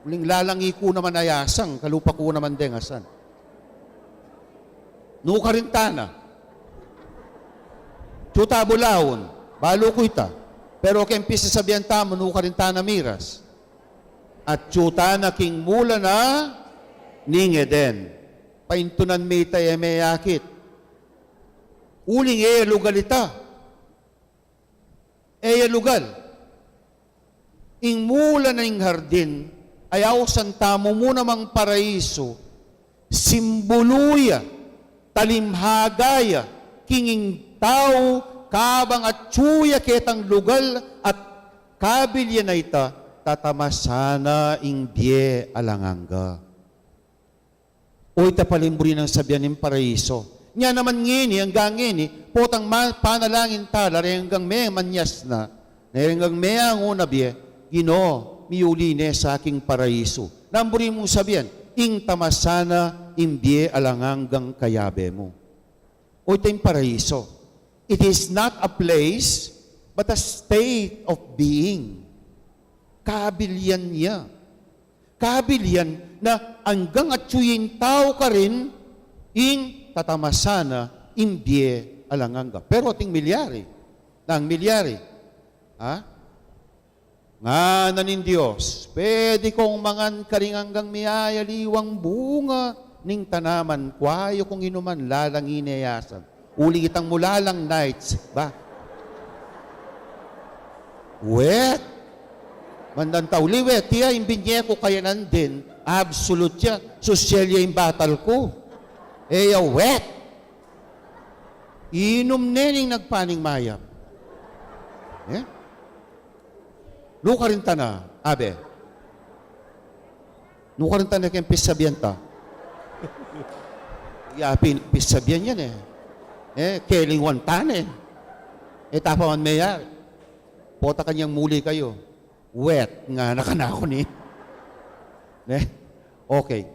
Uling lalangi ko naman ayasang, kalupa ko naman dengasan. Nukarintana. Chuta bulawon, balo ko ita. Pero kempis sabihan tamo, nukarintana miras. At chuta na king mula na ning Eden. Paintunan mita may yakit. Uling lugalita. Lugal. Ing mula na ing hardin, ayaw santamo mo namang paraiso, simboluya, talimhagaya, kinging tao, kabang at tsuya ketang lugal at kabilya na ita, tatamasana ing die alanganga. O ita palimburi ng sabihan ng paraiso. Nya naman ngini, hanggang ngini, potang panalangin tala, hanggang may manyas na, hanggang may ang unabye, Gino, miuline sa aking paraiso. Namburi mong sabihan, ing tamasana, imbye alanganggang kayabe mo. O ito yung paraiso. It is not a place, but a state of being. Kabilyan niya. Kabilian na hanggang atyuyin tao ka rin, in tatamasana, imbye alanganga. Pero ating milyari, ha? Nga nanin Diyos, pwede kong mangan karinganggang miyayaliwang bunga ning tanaman, kwayo kong inuman, lalang inayasan. Uli kitang mulalang nights, ba? Wet. Mandan tauli, wet. Tiya, imbinye ko kaya nandin, absolute ya. Sosyalya yung batal ko. Eya, wet. Inom nening nagpaning mayap. Eh? Luka rin ta na, abe. Luka rin ta na kayong pisabihan ta. Yapin, pisabihan yan keling wantan tapaman mayar. Pota kanyang muli kayo. Wet nga nakanako ni. Okay.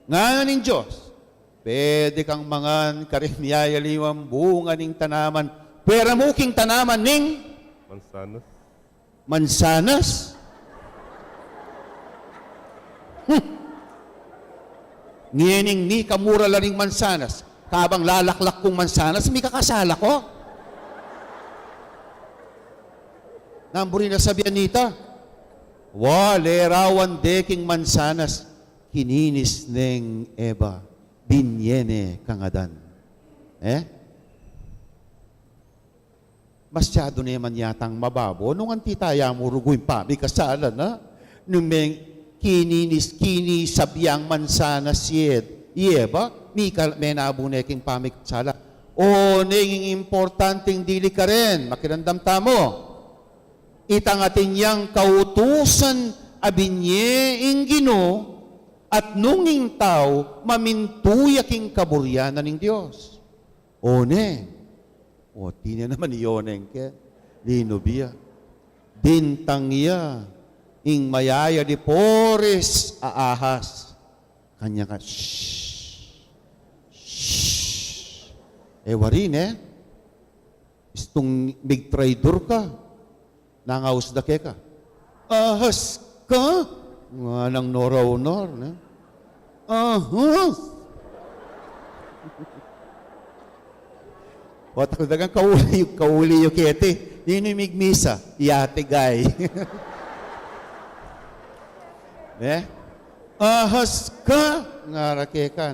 Nga ning Diyos, pwede kang mangan karimiyayaliwang bunga ning tanaman. Pwera mo king tanaman ning mansanas. Ngining ni kamura laring mansanas. Kabang lalaklak kong mansanas, may kakasala ko. Namburi na sabihan nita, lerawan deking mansanas, kininis neng Eva, binyene kangadan. Masyado naman yatang mababo, nung antitaya mo ruguin pa, may kasala na, nung may kini sabyang mansanas Eva, may nabuneking pamikasala. Ninging importanteng dili ka rin, makirandam tamo. Itang ating yang kautusan abinye ingino at nunging tao mamintuyaking kaburyanan ng Diyos. Tinya naman iyoneng ke, linubiya. Bintangya, ing mayaya di pores aahas. Kanya ka, warin Istong big trader ka. Nangaus da ka. Ahas ka? Nga nang nora-honor. Ahas. Wata ko dagang kauli yung kete. Yun yung migmisa. Iyate gay. Ahas ka? Nga rake ka,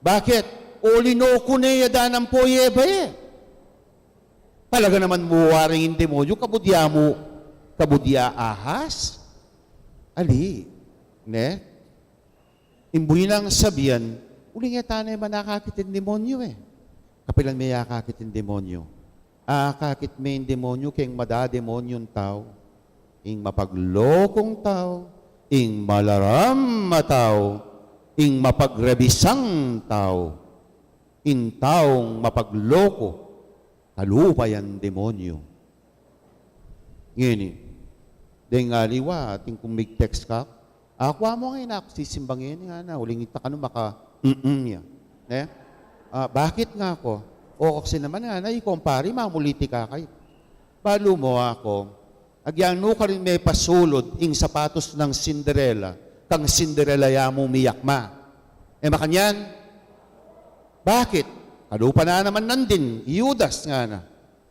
Bakit? Olino ko na yadanang po yeba Talaga naman muwaring yung demonyo, kabudya ahas. Ali, Imbuhin lang sabihan, uli nga tanay manakakit yung demonyo Kapilan may akakit yung demonyo. Akakit may yung demonyo, kayong madademonyon tao, ing mapaglokong tao, ing malaram matao, ing mapagrebisang tao, in taong mapagloko, talupayan demonyo. Ngayon dahil nga liwa, ating kung may text ka, ako mo ngayon ako sisimbangin nga na, uling ita ka no niya. Bakit nga ako? Kasi naman nga na, ikumpari, mamuliti ka kayo. Palo mo ako, agyano ka rin may pasulod, ing sapatos ng Cinderella, kang Cinderella ya mo miyak ma. Makanyan? Bakit? Kalupa na naman nandin, Judas nga na.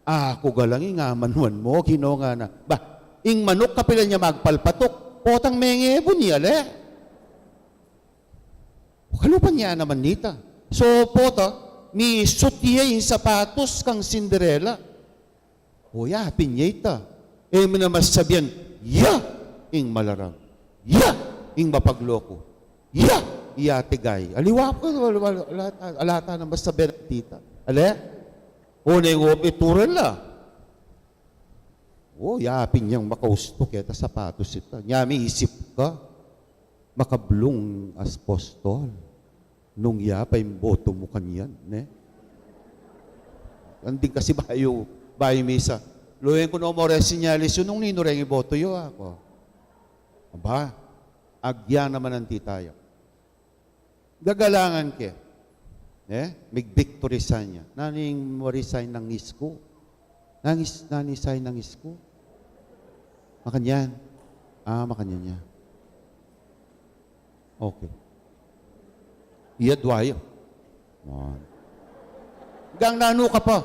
Ako galangi nga manuan mo, kino nga na. Ing manok kapilan niya magpalpatok, potang mengebo niya, Kalupa niya naman nita. So, mi sutiya yung sapatos kang Cinderella. Pinyeta. Minamas sabihan, ing malarang. Ing mapagloko. Iatigay. Aliwa ko, alata na basta benatita. Yung ituran la. Yapin niyang makausto kita sapatos ito. Nyami isip ka, makablong apostol. Nung yapay boto mo kanyan, Anding kasi bayo misa. Luyen ko no mo resinyalis yun, nung ninureng iboto yo ako. Agya naman ang titayo. Gagalangan ke. May victory sa niya. Naning mo-resign ng isko. Nanisay ng isko. Makanyan. Makanya niya. Okay. Iyadwayo. Gang nano ka pa.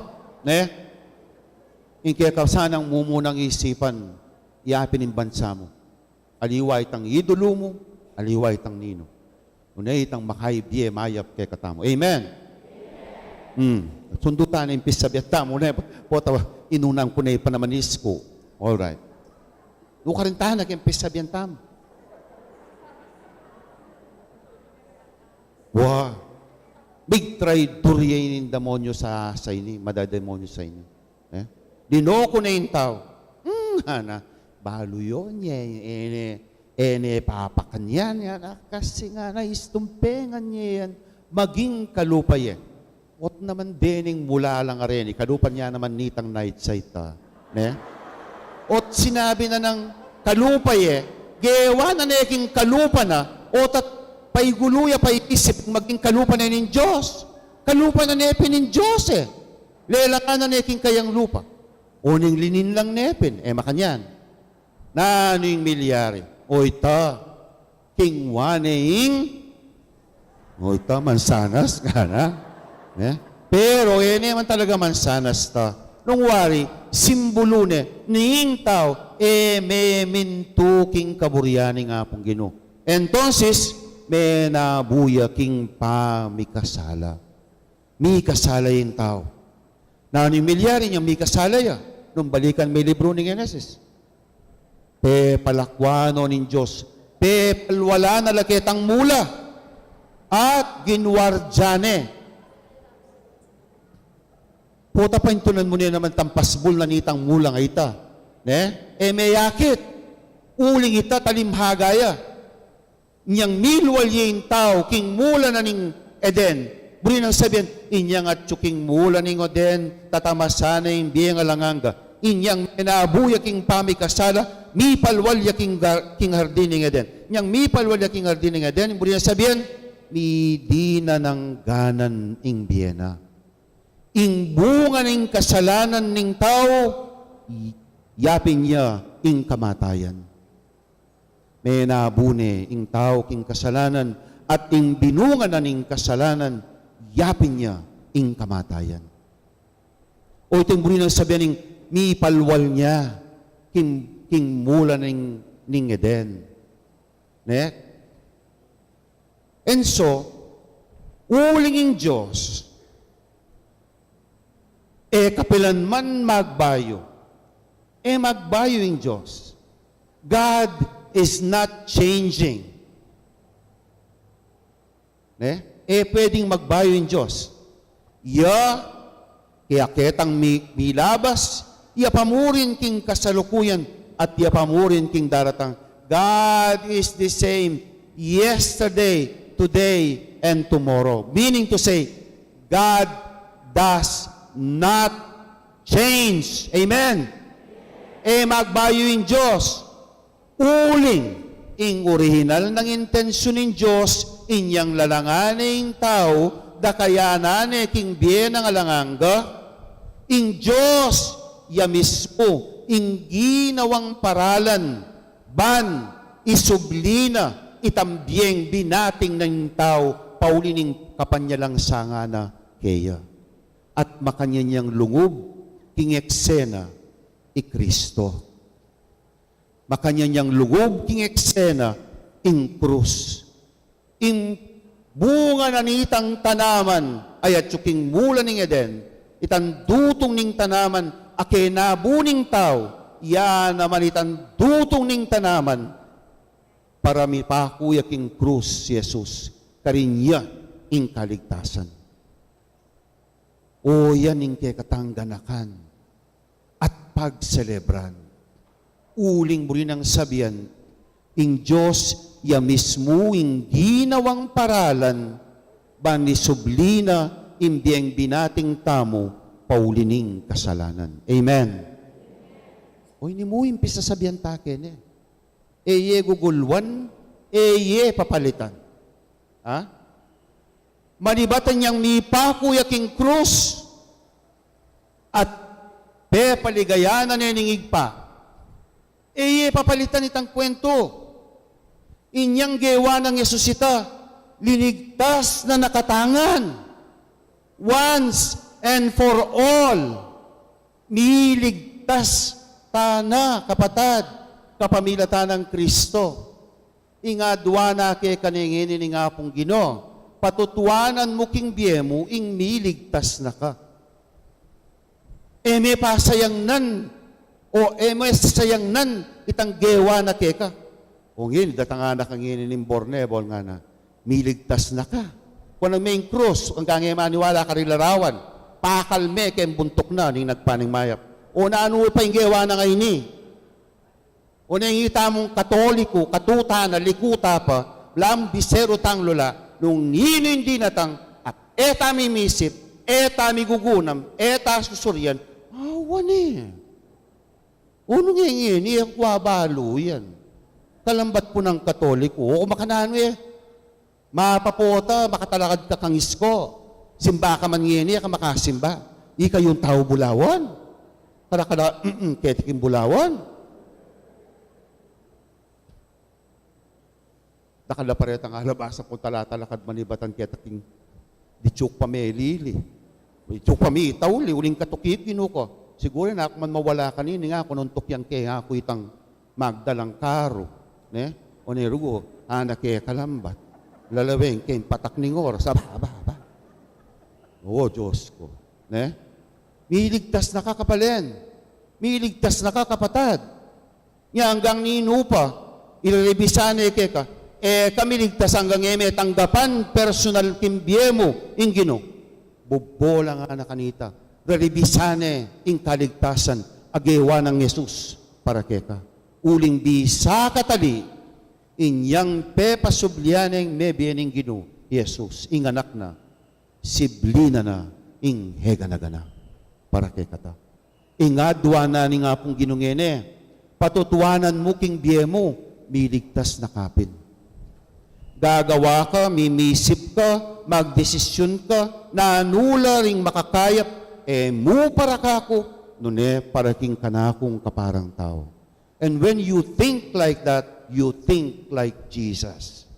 Ne? Inke ka sanang mumunang isipan, iapin ang bansa mo. Aliway tang idolo mo, aliway tang nino. Unay tang makaibye mayap kay katamo. Amen. Sundutan ang pisabiat tamo. Po tawa, inunang kunay panamanis ko. Alright. Luka rin tahan ang pisabian tamo. Wow. Big traitor yan yung demonyo sa ini, madademonyo sa ini. Dinoko na yung tao. Balo yun, ene papakan yan, kasi nga naistumpengan niya yan, maging kalupa yan. What naman dining mula lang rin, kalupan niya naman nitang night sight. Ot sinabi na ng kalupa gewa na neking kalupa na, otat paiguluya, paikisip, maging kalupa na ng Diyos. Kalupa na nepin ng Diyos Lelangan na neking kayang lupa. Uning linin lang nepin, makanyan. Na ano yung milyari? O ita, king waneing, o ita, mansanas ka na. Pero, naman talaga mansanas ta. Nung wari, simbolo ning tao, may mintu king kaburyani nga pong Ginoo. Entonces, may nabuya king pamikasala. Mikasala yung tao. Na ano yung milyari niya, mikasala ya. Nung balikan may libro ni Genesis. Palakwano ng Diyos. Palwala na laketang mula. At ginwardyane. Puta pa intunan mo niya naman tampasbol na nitang mula nga ita. May yakit. Uling ita talimhagaya. Niyang milwal yung tao, king mula na ning Eden. Buri nang sabihin, inyang at tsuking mula ning Eden, tatamasana yung biyang alanganga. Inyang menabuya king pamikasala, mipalwalya king hardin ning Eden. Inyang mipalwalya king hardin ning Eden, buri nang sabihin, di na ng ganan ing biyena. Ing bunga ning kasalanan ning tao, yapin niya ing kamatayan. May nabune ing tao king kasalanan at ing binunga na ning kasalanan, yapin niya ing kamatayan. O itong buri nang sabihin ning mipalwal niya king mula ning Eden. And so, uling ing Diyos, kapilan man magbayo, magbayo ing Diyos. God is not changing. Pwedeng magbayo yung Diyos. Kaya ketang milabas, pamurin king kasalukuyan, at pamurin king daratang. God is the same yesterday, today, and tomorrow. Meaning to say, God does not change. Amen? Magbayo yung Diyos. Uling ing original ng intensyon ng Diyos, inyang lalanganing tao, dakayanane king bien ng alanganga, ing Diyos, mismo, ing ginawang paralan, ban, isublina, itambyeng binating ng tao, paulining kapanyalang sangana, keya. At makanyanyang lungub, king eksena, Kristo. Makanyanyang lungub, king eksena, ing krus. Ing bunga na nitang tanaman, ayat king mula ning Eden, itan dutong ning tanaman, nabuning tao, yan naman itan dutong ning tanaman, para mipakuya king krus si Jesus, karinya ing kaligtasan. O yan ing kekatangganakan at pagselebran. Uling mo rin ang sabihan, ing Diyos, mismo ing ginawang paralan, bani sublina, imbiyang binating tamo, paulining kasalanan. Amen. O ini mo impis sa sabihan takin eye gugulwan, eye papalitan. Manibatan niyang mipakuya king krus, at paligayanan niyang pa, papalitan itang kwento. Inyang gewa ng Yesusita, linigtas na nakatangan. Once and for all, miligtas tana, kapatad, kapamilatan ng Kristo. Ingadwa na kay kaningin ni nga pong Ginoo, patutuanan mo king biyemo, ing miligtas na ka. May pasayang nan, o may sayang nan, itang gewa na keka. O ngin, datang anak ang nginin ng Bornebol nga na, miligtas na ka. Kung ang main cross, ang kangay maniwala ka rin larawan, pakalme kayong buntok na, ning nagpaning mayap. O naano pa yung gewa na ngayon ni. O nangita mong katoliko, katuta na likuta pa, lam bisero tang lola, nung nino hindi natang, at eta mimisip, eta migugunam, eta susuryan, awan eh. Unong ngingin, iya kwabalo yan. Kalambat po ng katoliko, o makanano eh, mapapota, makatalakad ka kang isko, simba ka man ngini, ka makasimba, ika yung tao bulawan, kada ketiking bulawan. Nakala pa rin ang alabasa kung talatalakad manibatan ketaking dichuk pa may lili. Dichuk pa may itawli, uling katukit ginuko. Siguro na ako man mawala kanini nga, kung nuntok yang kaya ako itang magdalang karo. Ne? O ni Rugo, anak kaya kalambat. Lalaweng kaya patak ning oras. Aba. Oo, Diyos ko. Ne? Miligtas na ka kapalen. Miligtas na ka kapatad. Nga hanggang ninupa, ilarebisane kaya ka, kami ligtas hanggang tanggapan personal kimbiemo ingino. Bubola nga na kanita. Rerebisane ing kaligtasan agewa ng Yesus para keka. Uling bisa katali inyang pepasublianeng mebiening gino Yesus ing anak na siblina na ing heganagana para kekata. Ingadwa na ni nga pong ginungene patutuanan mo king biemo miligtas na kapin. Gagawa ka, mimisip ka, magdesisyon ka, nanula ring makakayap, mo para kako, nune para king kanakong kaparang tao. And when you think like that, you think like Jesus.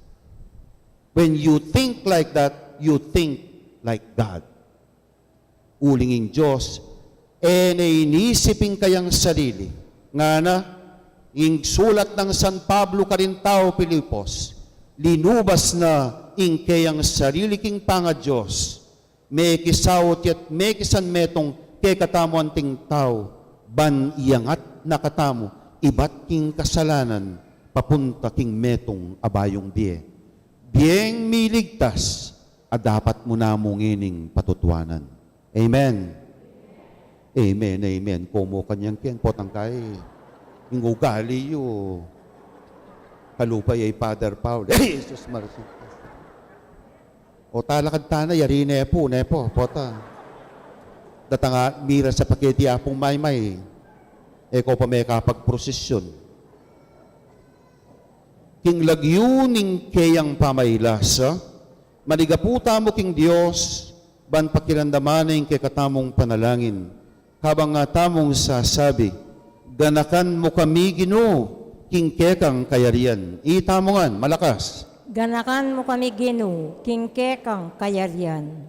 When you think like that, you think like God. Ulinging Diyos, nainisipin kayang sarili. Nga na, ing sulat ng San Pablo Carintao Pilipos, linubas na ing kayang sarili king panga Diyos, may kisawot yat may kisan metong kay katamo anting tao, ban iyangat nakatamo, ibat king kasalanan, papunta king metong abayong biye. Biyeng miligtas, dapat mo na mong ining patutuanan. Amen. Amen, amen. Kumo kanyang keng potang kay, ingugali yo. Kalupay ay Father Paul. Jesus Marci. O talakad tana, yari nepo, pota. Datanga, mira sa paketi apong may. Eko pa may kapag-prosesyon. King lagyuning kayang pamaylasa, manigaputa mo king Diyos, ban pakirandaman kay katamong panalangin. Habang nga tamong sasabi, ganakan mo kami Ginoo, king kekang kayarian. Itamongan, malakas. Ganakan mo kami Ginoo, king kekang kayarian.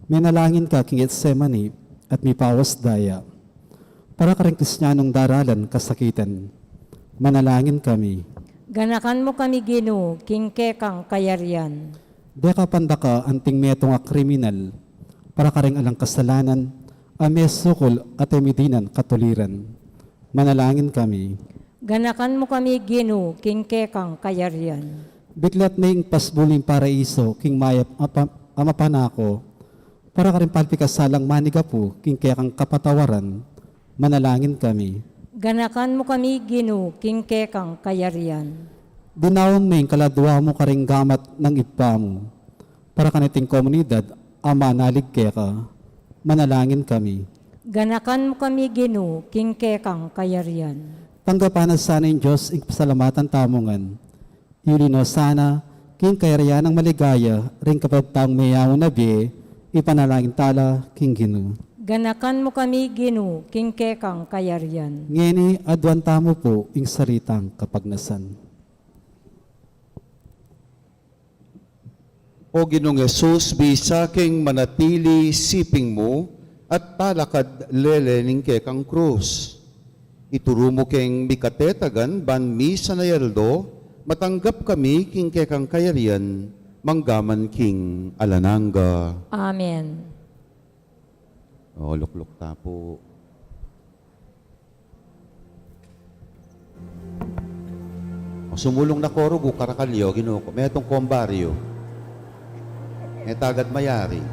Minalangin ka king Getsemani at mipawas daya. Para ka rin Kristiyanong daralan kasakitan. Manalangin kami. Ganakan mo kami Ginoo, king kekang kayarian. Deka pandaka anting metong a kriminal. Para ka rin alang kasalanan, sukol at emidinan katuliran. Manalangin kami. Ganakan mo kami Ginoo, king kekang kayarian. Biglat na yung pasbuling paraiso, king mayap amapanako. Para ka rin palpikasalang manigapu, king kekang kapatawaran. Manalangin kami. Ganakan mo kami Ginoo, king kekang kayarian. Dinawang na yung kaladwa mo ka rin gamat ng ipa mo. Para kaniting komunidad, manalig keka. Manalangin kami. Ganakan mo kami Ginoo, king kekang kayarian. Tanggapan sana yung Diyos ing pasalamatan tamungan. Yulino sana, king kayarian ng maligaya, ring kapag taong mayaw na biye, ipanalangin tala, king Ginoo. Ganakan mo kami, Ginu, kingkekang kayaryan. Ngeni adwanta mo po ing saritang kapagnasan. O Ginoong Yesus, bisaking manatili siping mo at talakad lelening kekang krus. Ituro mo keng mikatetagan ban mi sa nayaldo, matanggap kami king kekang kayarian, manggaman king alananga. Amen. O, lukluk tapo. O, sumulong na koro, karakalyo, Ginoo ko. May itong kombaryo. May tagad mayari.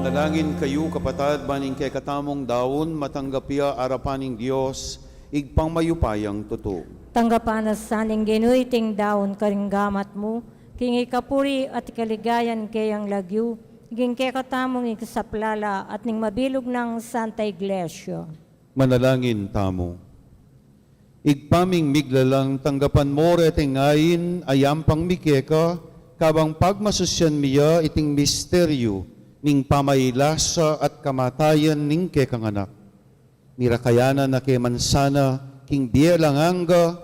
Manalangin kayo, kapatad, baning kay katamong daon, matanggapia arapaning Diyos, igpang mayupayang totoo. Tanggapan na saning ginuiting daon karinggamat mo, king ikapuri at ikaligayan kayang lagyu, higing kay katamong ikasaplala at ning mabilog ng Santa Iglesia. Manalangin tamo. Igpaming miglalang tanggapan mo retingayin ayam pang mikeka, kabang pagmasusyan miya iting misteryo, ning pamailasa at kamatayan ning kekanganak. Mirakayana na ke mansana, king biyelanganga,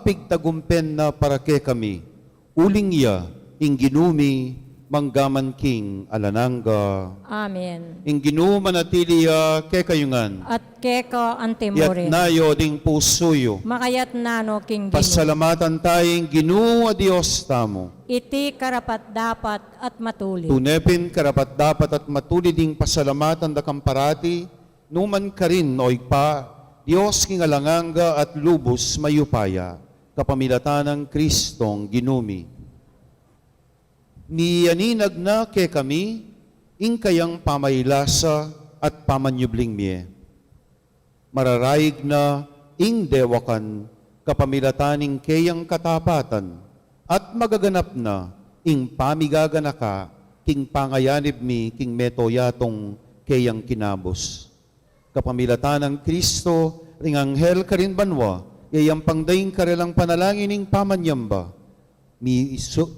pigtagumpen na para ke kami. Uling iya, ing ginumi, manggaman king alananga. Amen. Ing ginuman atiliya ke kayungan. At keko Yat antemore. nayo ding pusuyo. Makayat nano king ginu. Pasalamatan tayong Ginoo a Dios tamo. Iti karapat dapat at matuli. Tunepin karapat dapat at matuli ding pasalamatan da kamparati, numan ka rin o igpa, Diyos kingalanganga at lubos mayupaya, kapamilatan ng Kristong ginumi. Niyaninag na ke kami, ing kayang pamailasa at pamanyubling miye. Mararaig na ing dewakan, kapamilataning kayang katapatan, at magaganap na ing pamigaganaka, king pangayanib mi, king metoyatong kayang kinabos. Kapamilatan ng Kristo, ring anghel ka rin banwa, yayang pangdaing karelang panalangin ing pamanyamba.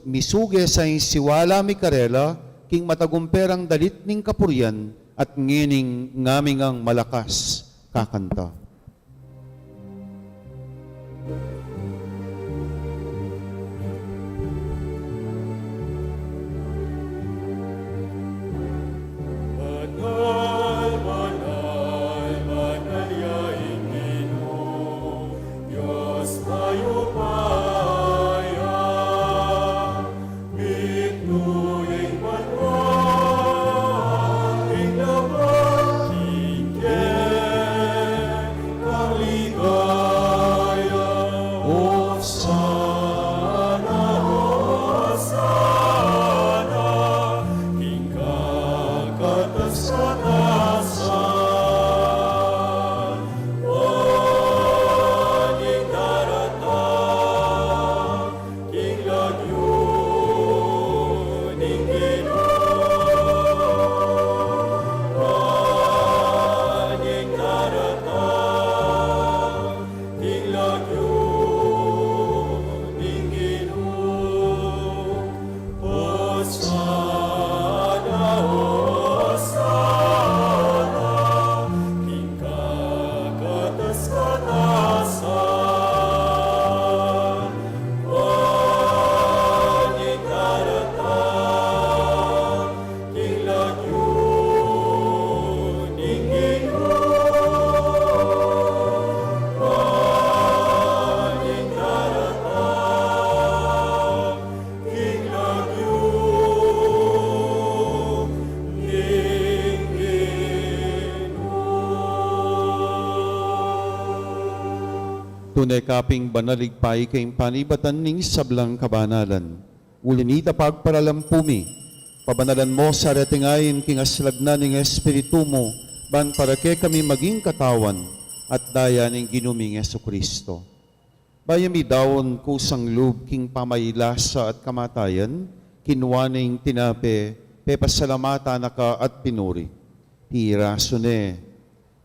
Misuge sa siwala mi karela, king matagumperang dalit ning kapuryan, at ngining ngaming ang malakas kakanta. Tunay kaping banaligpay kayong panibatan ning sablang kabanalan. Ulinita pagparalampumi, pabanalan mo sa retingayin king aslagna ning Espiritu mo, ban para kay kami maging katawan at daya ning ginuming Jesucristo. Bayami dawon kusang lub king pamailasa at kamatayan, kinwaning tinape, pepasalamata naka at pinuri. Tirasone,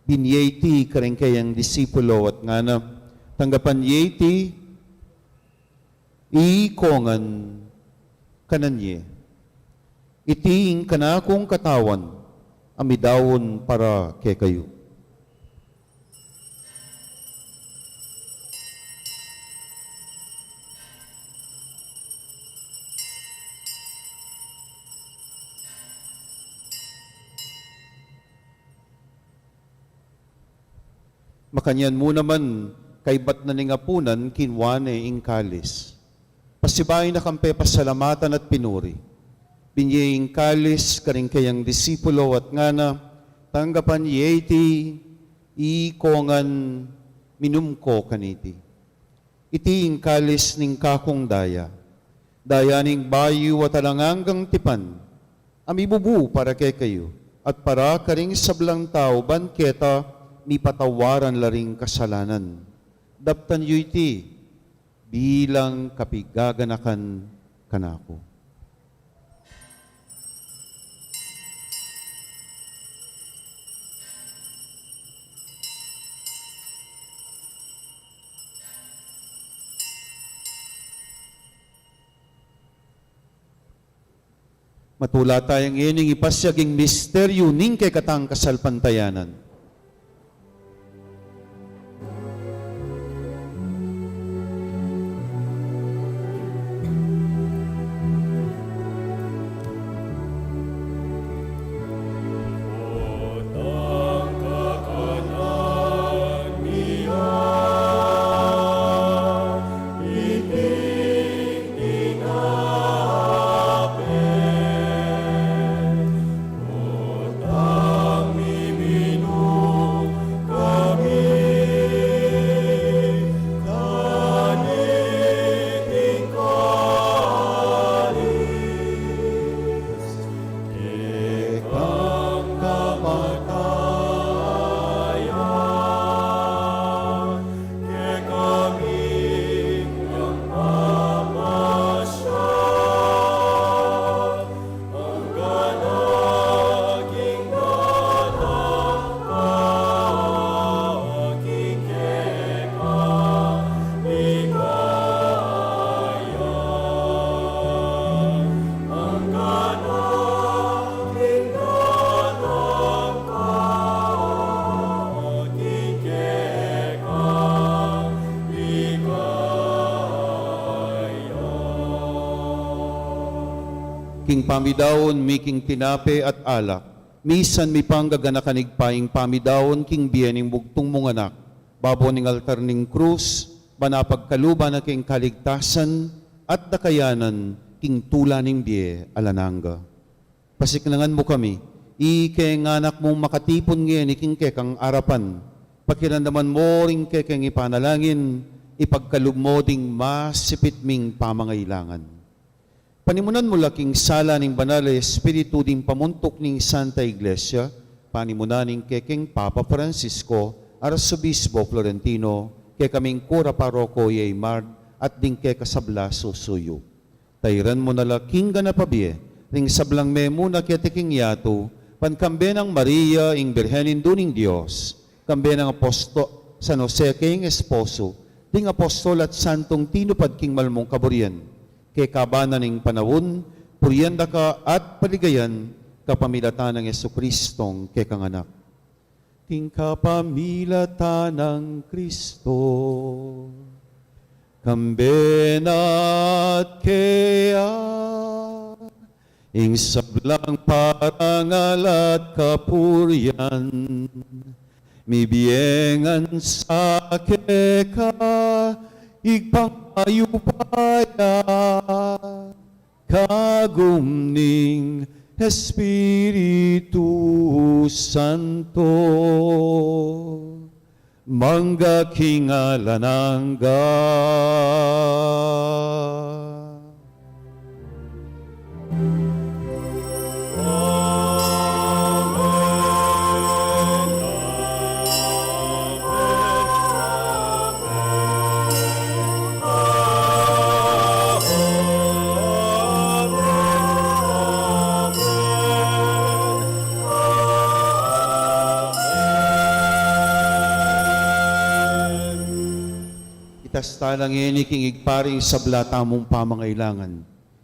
binyeti kareng kayang disipulo at ngana, tanggapan yeti, ikongan kananye. Iting kanakong katawan, amidawon para kay kayo. Makanyan mo naman, kay bat na ningapunan, kinwane ing kalis. Pasibay na kampe pasalamatan at pinuri. Binye ing kalis, karing kayang disipulo at ngana, tanggapan yeti, ikongan, minumko kaniti. Iti ing kalis ning kakong daya, daya ning bayu at alanganggang tipan, amibubu para kay kayo, at para karing sablang tao, banketa, mi patawaran laring kasalanan. Daptan yu iti, bilang kapigaganakan kanako. Matula tayong ining ipasyaging misteryo ning kay katang kasalpantayanan. King pamidawon, miking tinape at alak. Misan mi panggaganakan paing pamidawon, king biyaning bugtong mong anak. Babo ning altar ning krus, banapagkaluban na king kaligtasan, at dakayanan, king tula ning biye alananga. Pasiknangan mo kami, ikeng anak mong makatipon ngayon, iking kekang arapan. Pakirandaman mo ring kekeng ipanalangin, ipagkalub mo ding masipit ming pamangailangan. Panimunan mo laking sala ning banal na Espiritu ding pamuntok ning Santa Iglesia, panimunan ning kekeng Papa Francisco, Arsobispo Florentino, ke kaming Kura Paroko Yeymar, at ding ke kasabla susuyo. Tayran mo na laking ganapabiye, ring sablang memo na ketiking yato, pankambe ng Maria, ing Birhenin duning Diyos, kambe ng Aposto, San Jose king Esposo, ding Apostol at Santong tinupad king malmong kaburian, kay kabanan ng panawon, puryanda ka at paligayan, kapamilatan ng Yesukristong kay kanganak. King kapamilatan ng Kristo, kambenat kaya, ing sablang parangal at kapuryan, mibiyengan sa keka, igpangayupaya, kagumning Espiritu Santo, mangga kingalanangga. Itas talang iniking igparing sabla tamong pamangailangan.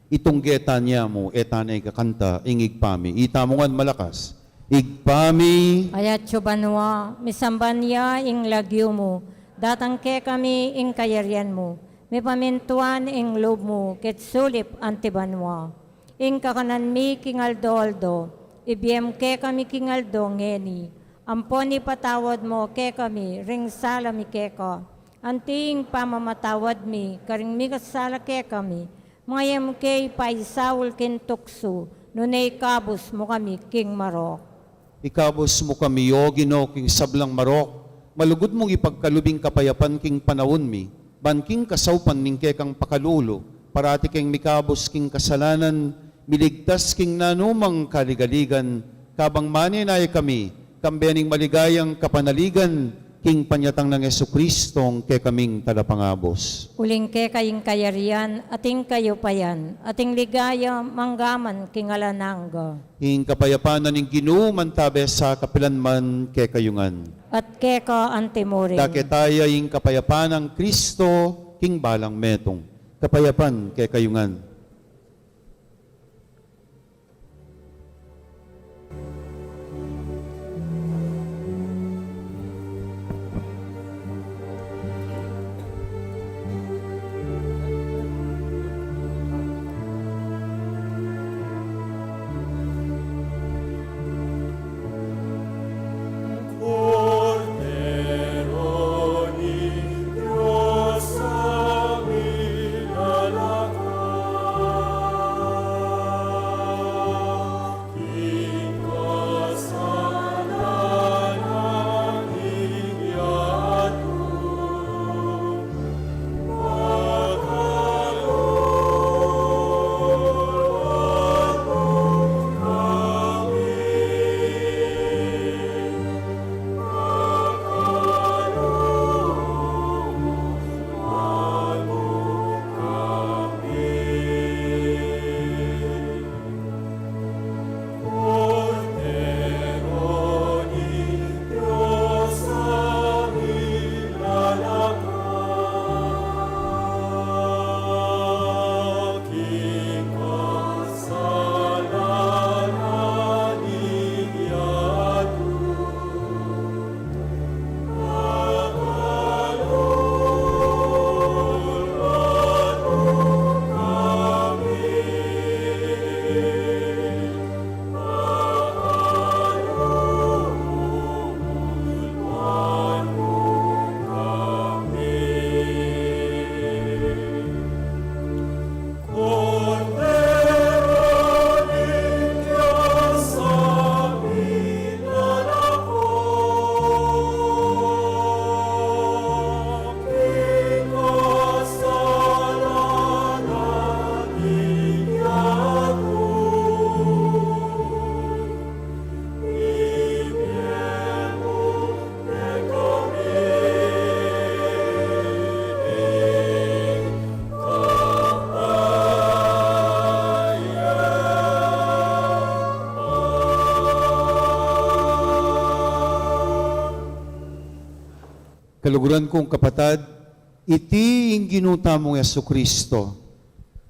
Itong geta niya mo, etanay kakanta, ingigpami. Itamongan malakas. Igpami. Ayat banwa, misamban ya ing lagyo mo, datang ke kami ing kayaryan mo, may pamintuan ing loob mo, ket sulip antibanwa. Ing kakanan mi kingaldo-aldo, ibiyem ke kami kingaldo ngeni, ampon ipatawad mo ke kami, ring salami ke ka. Anting pamamatawad mi, karing mi kasala ke kami, mayam ke paisawul kin tukso, nunay kabus mo kami king marok. Ikabos mo kami, O Ginoo, king sablang marok, malugod mong ipagkalubing kapayapan king panawon mi, ban king kasawpan ning kekang pakalulo, parati king mikabos king kasalanan, miligtas king nanumang kaligaligan, kabang maninay kami, kambiyaning maligayang kapanaligan, king panyatang ng Jesucristong ke kaming talapangabos. Uling ke kaying kayarian, ating kayo payan, ating ligaya, manggaman, kingalananggo. King kapayapaan ning ginumantabe sa kapilanman ke kayungan. At ke ka antimuring. Daketaya ing kapayapaan ng Kristo, king balang metong. Kapayapan ke kayungan. Kaluguran kong kapatad, iti ing ginuta mong Jesucristo,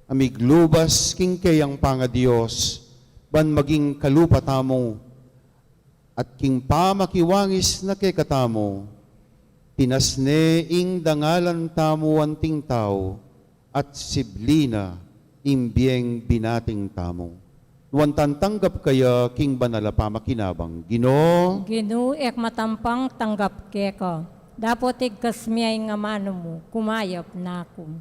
amiglubas king kayang panga Diyos, ban maging kalupa tamo, at king pamakiwangis na kay katamo, tinasne ing dangalan tamo anting tao, at siblina imbieng binating tamo. Nuwan tanggap kaya king banala pamakinabang, Ginoo, Ginu ek matampang tanggap ke ka. Dapat ikasmiyay nga mano mo, kumayap na ako.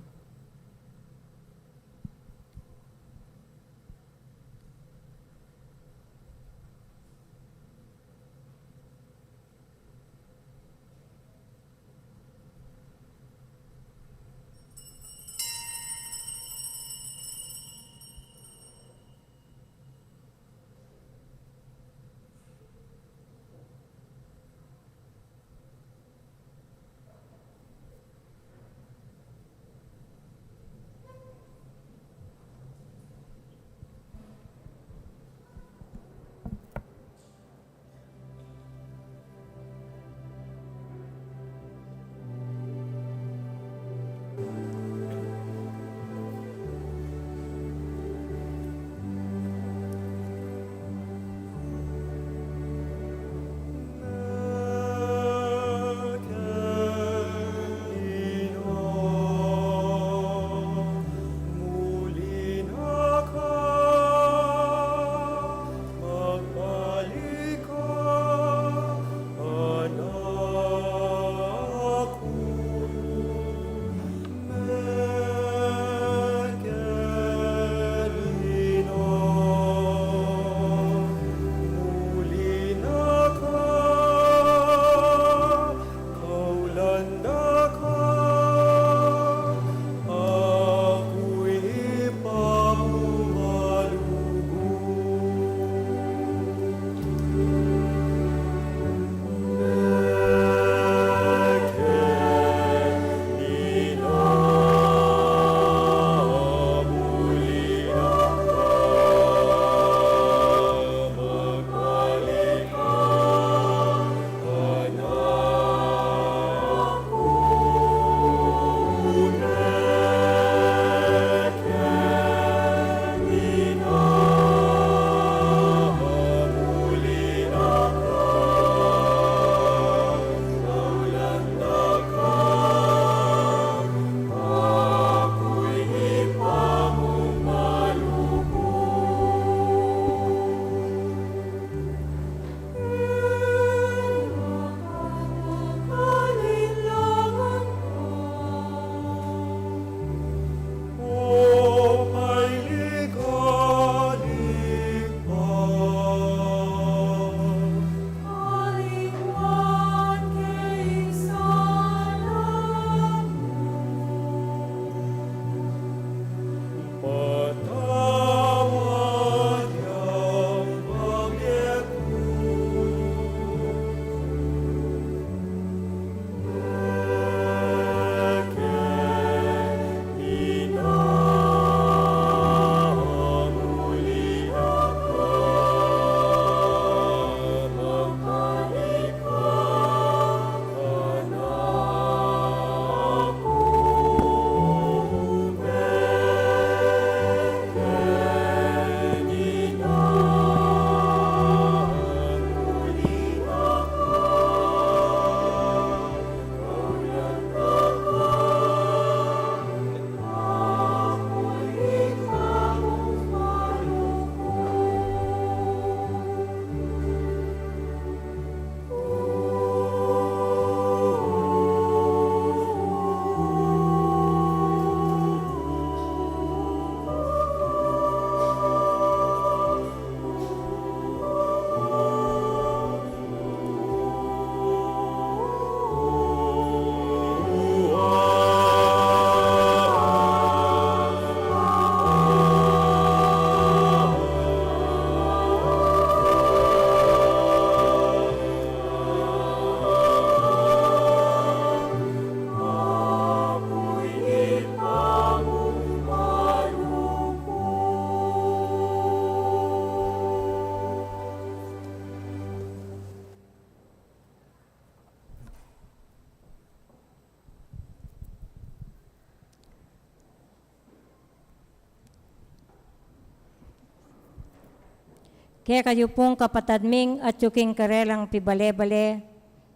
Kaya kayo pong kapatadming at yuking karelang pibale-bale,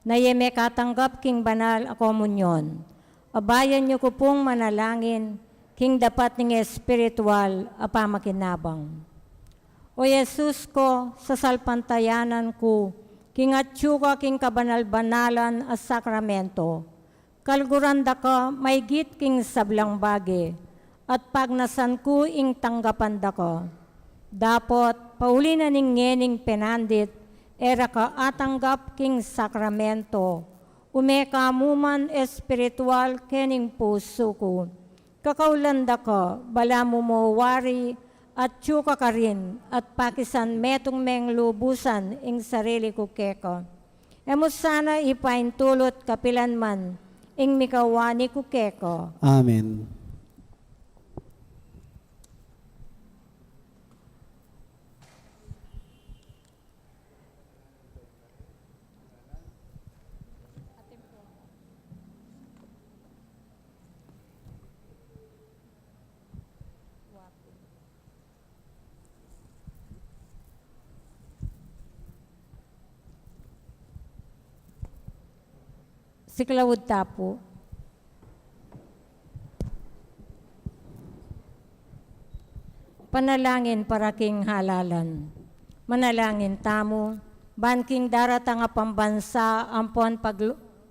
na yeme katanggap king banal a komunyon. Abayan niyo ko pong manalangin, king dapat ning espiritual a pamakinabang. O Jesus ko, sa salpantayanan ko, king atsuka king kabanal-banalan a sakramento, kalguranda ka may git king sablang bagi, at pagnasan ko ing tanggapan da ko. Dapot, pauli na ning ngening penandit, era ka atanggap king sakramento, umeka muman espiritual kening puso ko. Kakaulanda ka, bala mo wari, at tsuka ka rin, at pakisan metong meng lubusan ing sarili ko keko. Emo sana ipaintulot kapilanman, ing mikawani ko keko. Amen. Siklawud tapo. Panalangin para king halalan. Manalangin tamo, banking daratang nga pambansa ampon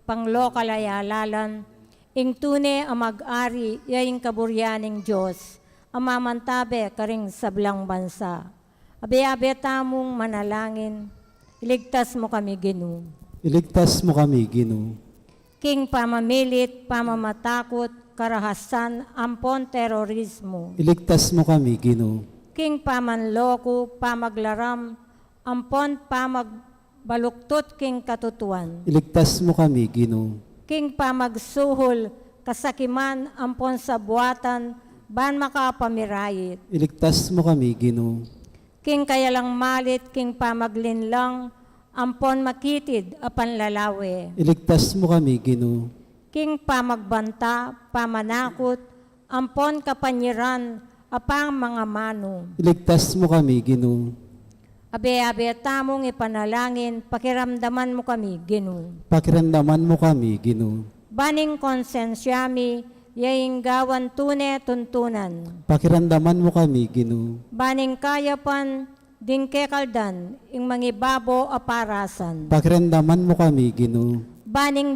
panglokal ay halalan, ing tune ang mag-ari yaing kaburyaning Diyos, ang mamantabe karing sablang bansa. Abe-abe tamong manalangin, iligtas mo kami Ginoo. Iligtas mo kami, Ginoo. King pamamilit, pamamatakot, karahasan, ampon terorismo. Iligtas mo kami, Ginoo. King pamanloko, pamaglaram, ampon pamagbaluktot king katutuan. Iligtas mo kami, Ginoo. King pamagsuhol, kasakiman, ampon sa buwatan, ban makapamirayit. Iligtas mo kami, Ginoo. King kayalang malit, king pamaglinlang, ampon makitid apan lalawe. Iligtas mo kami, Ginoo. King pamagbanta, pamanakot, ampon kapanyiran, apang mga mano. Iligtas mo kami, Ginoo. Abe-abe tamong ipanalangin, pakiramdaman mo kami, Ginoo. Pakiramdaman mo kami, Ginoo. Baning konsensyami, yaing gawan tune tuntunan. Pakiramdaman mo kami, Ginoo. Baning kayapan, din kekaldan, ing mangibabo aparasan. Pakiramdaman mo kami, Ginoo. Baning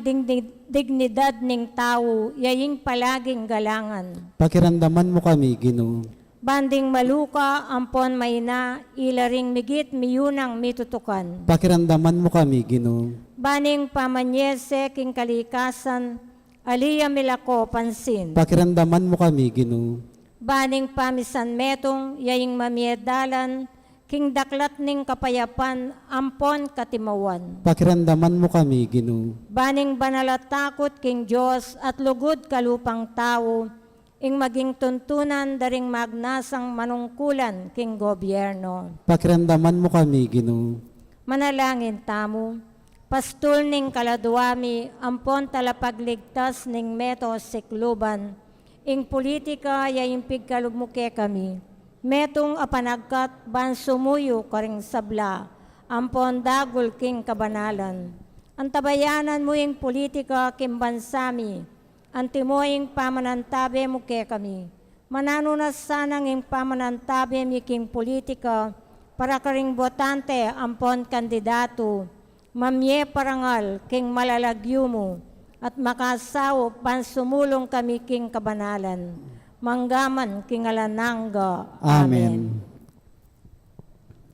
dignidad ning tao, yaing palaging galangan. Pakiramdaman mo kami, Ginoo. Banding maluka, ampon mayna, ilaring migit miyunang mitutukan. Pakiramdaman mo kami, Ginoo. Baning pamanyese king kalikasan, aliya milako pansin. Pakiramdaman mo kami, Ginoo. Baning pamisan metong, yaing mamiedalan, king daklat ning kapayapan, ampon katimawan. Pakiramdaman mo kami, Ginoo. Baning banalatakot king Diyos at lugod kalupang tao, ing maging tuntunan daring magnasang manungkulan king gobyerno. Pakiramdaman mo kami, Ginoo. Manalangin tamo, pastul ning kaladuami, ampon talapagligtas ning meto sikluban, ing politika yaing pigkalumuke kami. Metong apanagkat ban sumuyo karing sabla, ampon dagol king kabanalan. Antabayanan mo yung politika king bansami, antimoing pamanantabe mo ke kami. Mananunas sanang yung pamanantabe mi king politika, para karing botante ampon kandidato, mamye parangal king malalagyo mo, at makasaw pan sumulong kami king kabanalan. Manggaman kingalananga. Amen.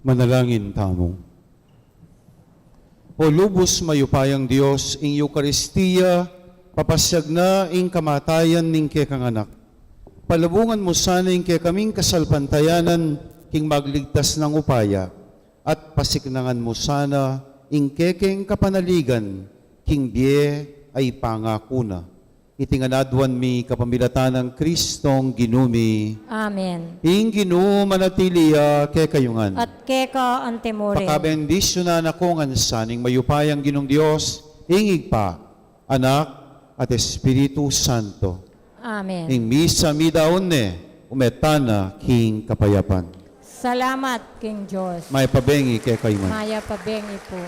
Manalangin tamo. O lubos mayupayang Dios, ing Eukaristiya, papasyag na ing kamatayan ning kekang anak. Palabungan mo sana ing kaming kasalpantayanan, king magligtas ng upaya, at pasiknangan mo sana ing kekeng kapanaligan, king die ay pangako na. Itinganadwan mi kapamilatan ng Kristong ginumi. Amen. Ing Ginoo manatiliya ke kayungan. At keka antemore. Pakabendisyo na nakungan saning mayupayang Ginong Dios, ingig pa, Anak at Espiritu Santo. Amen. Ing misa midaon ne, umetana king kapayapan. Salamat, King Diyos. May pabengi kay kayman. Maya pabengi po.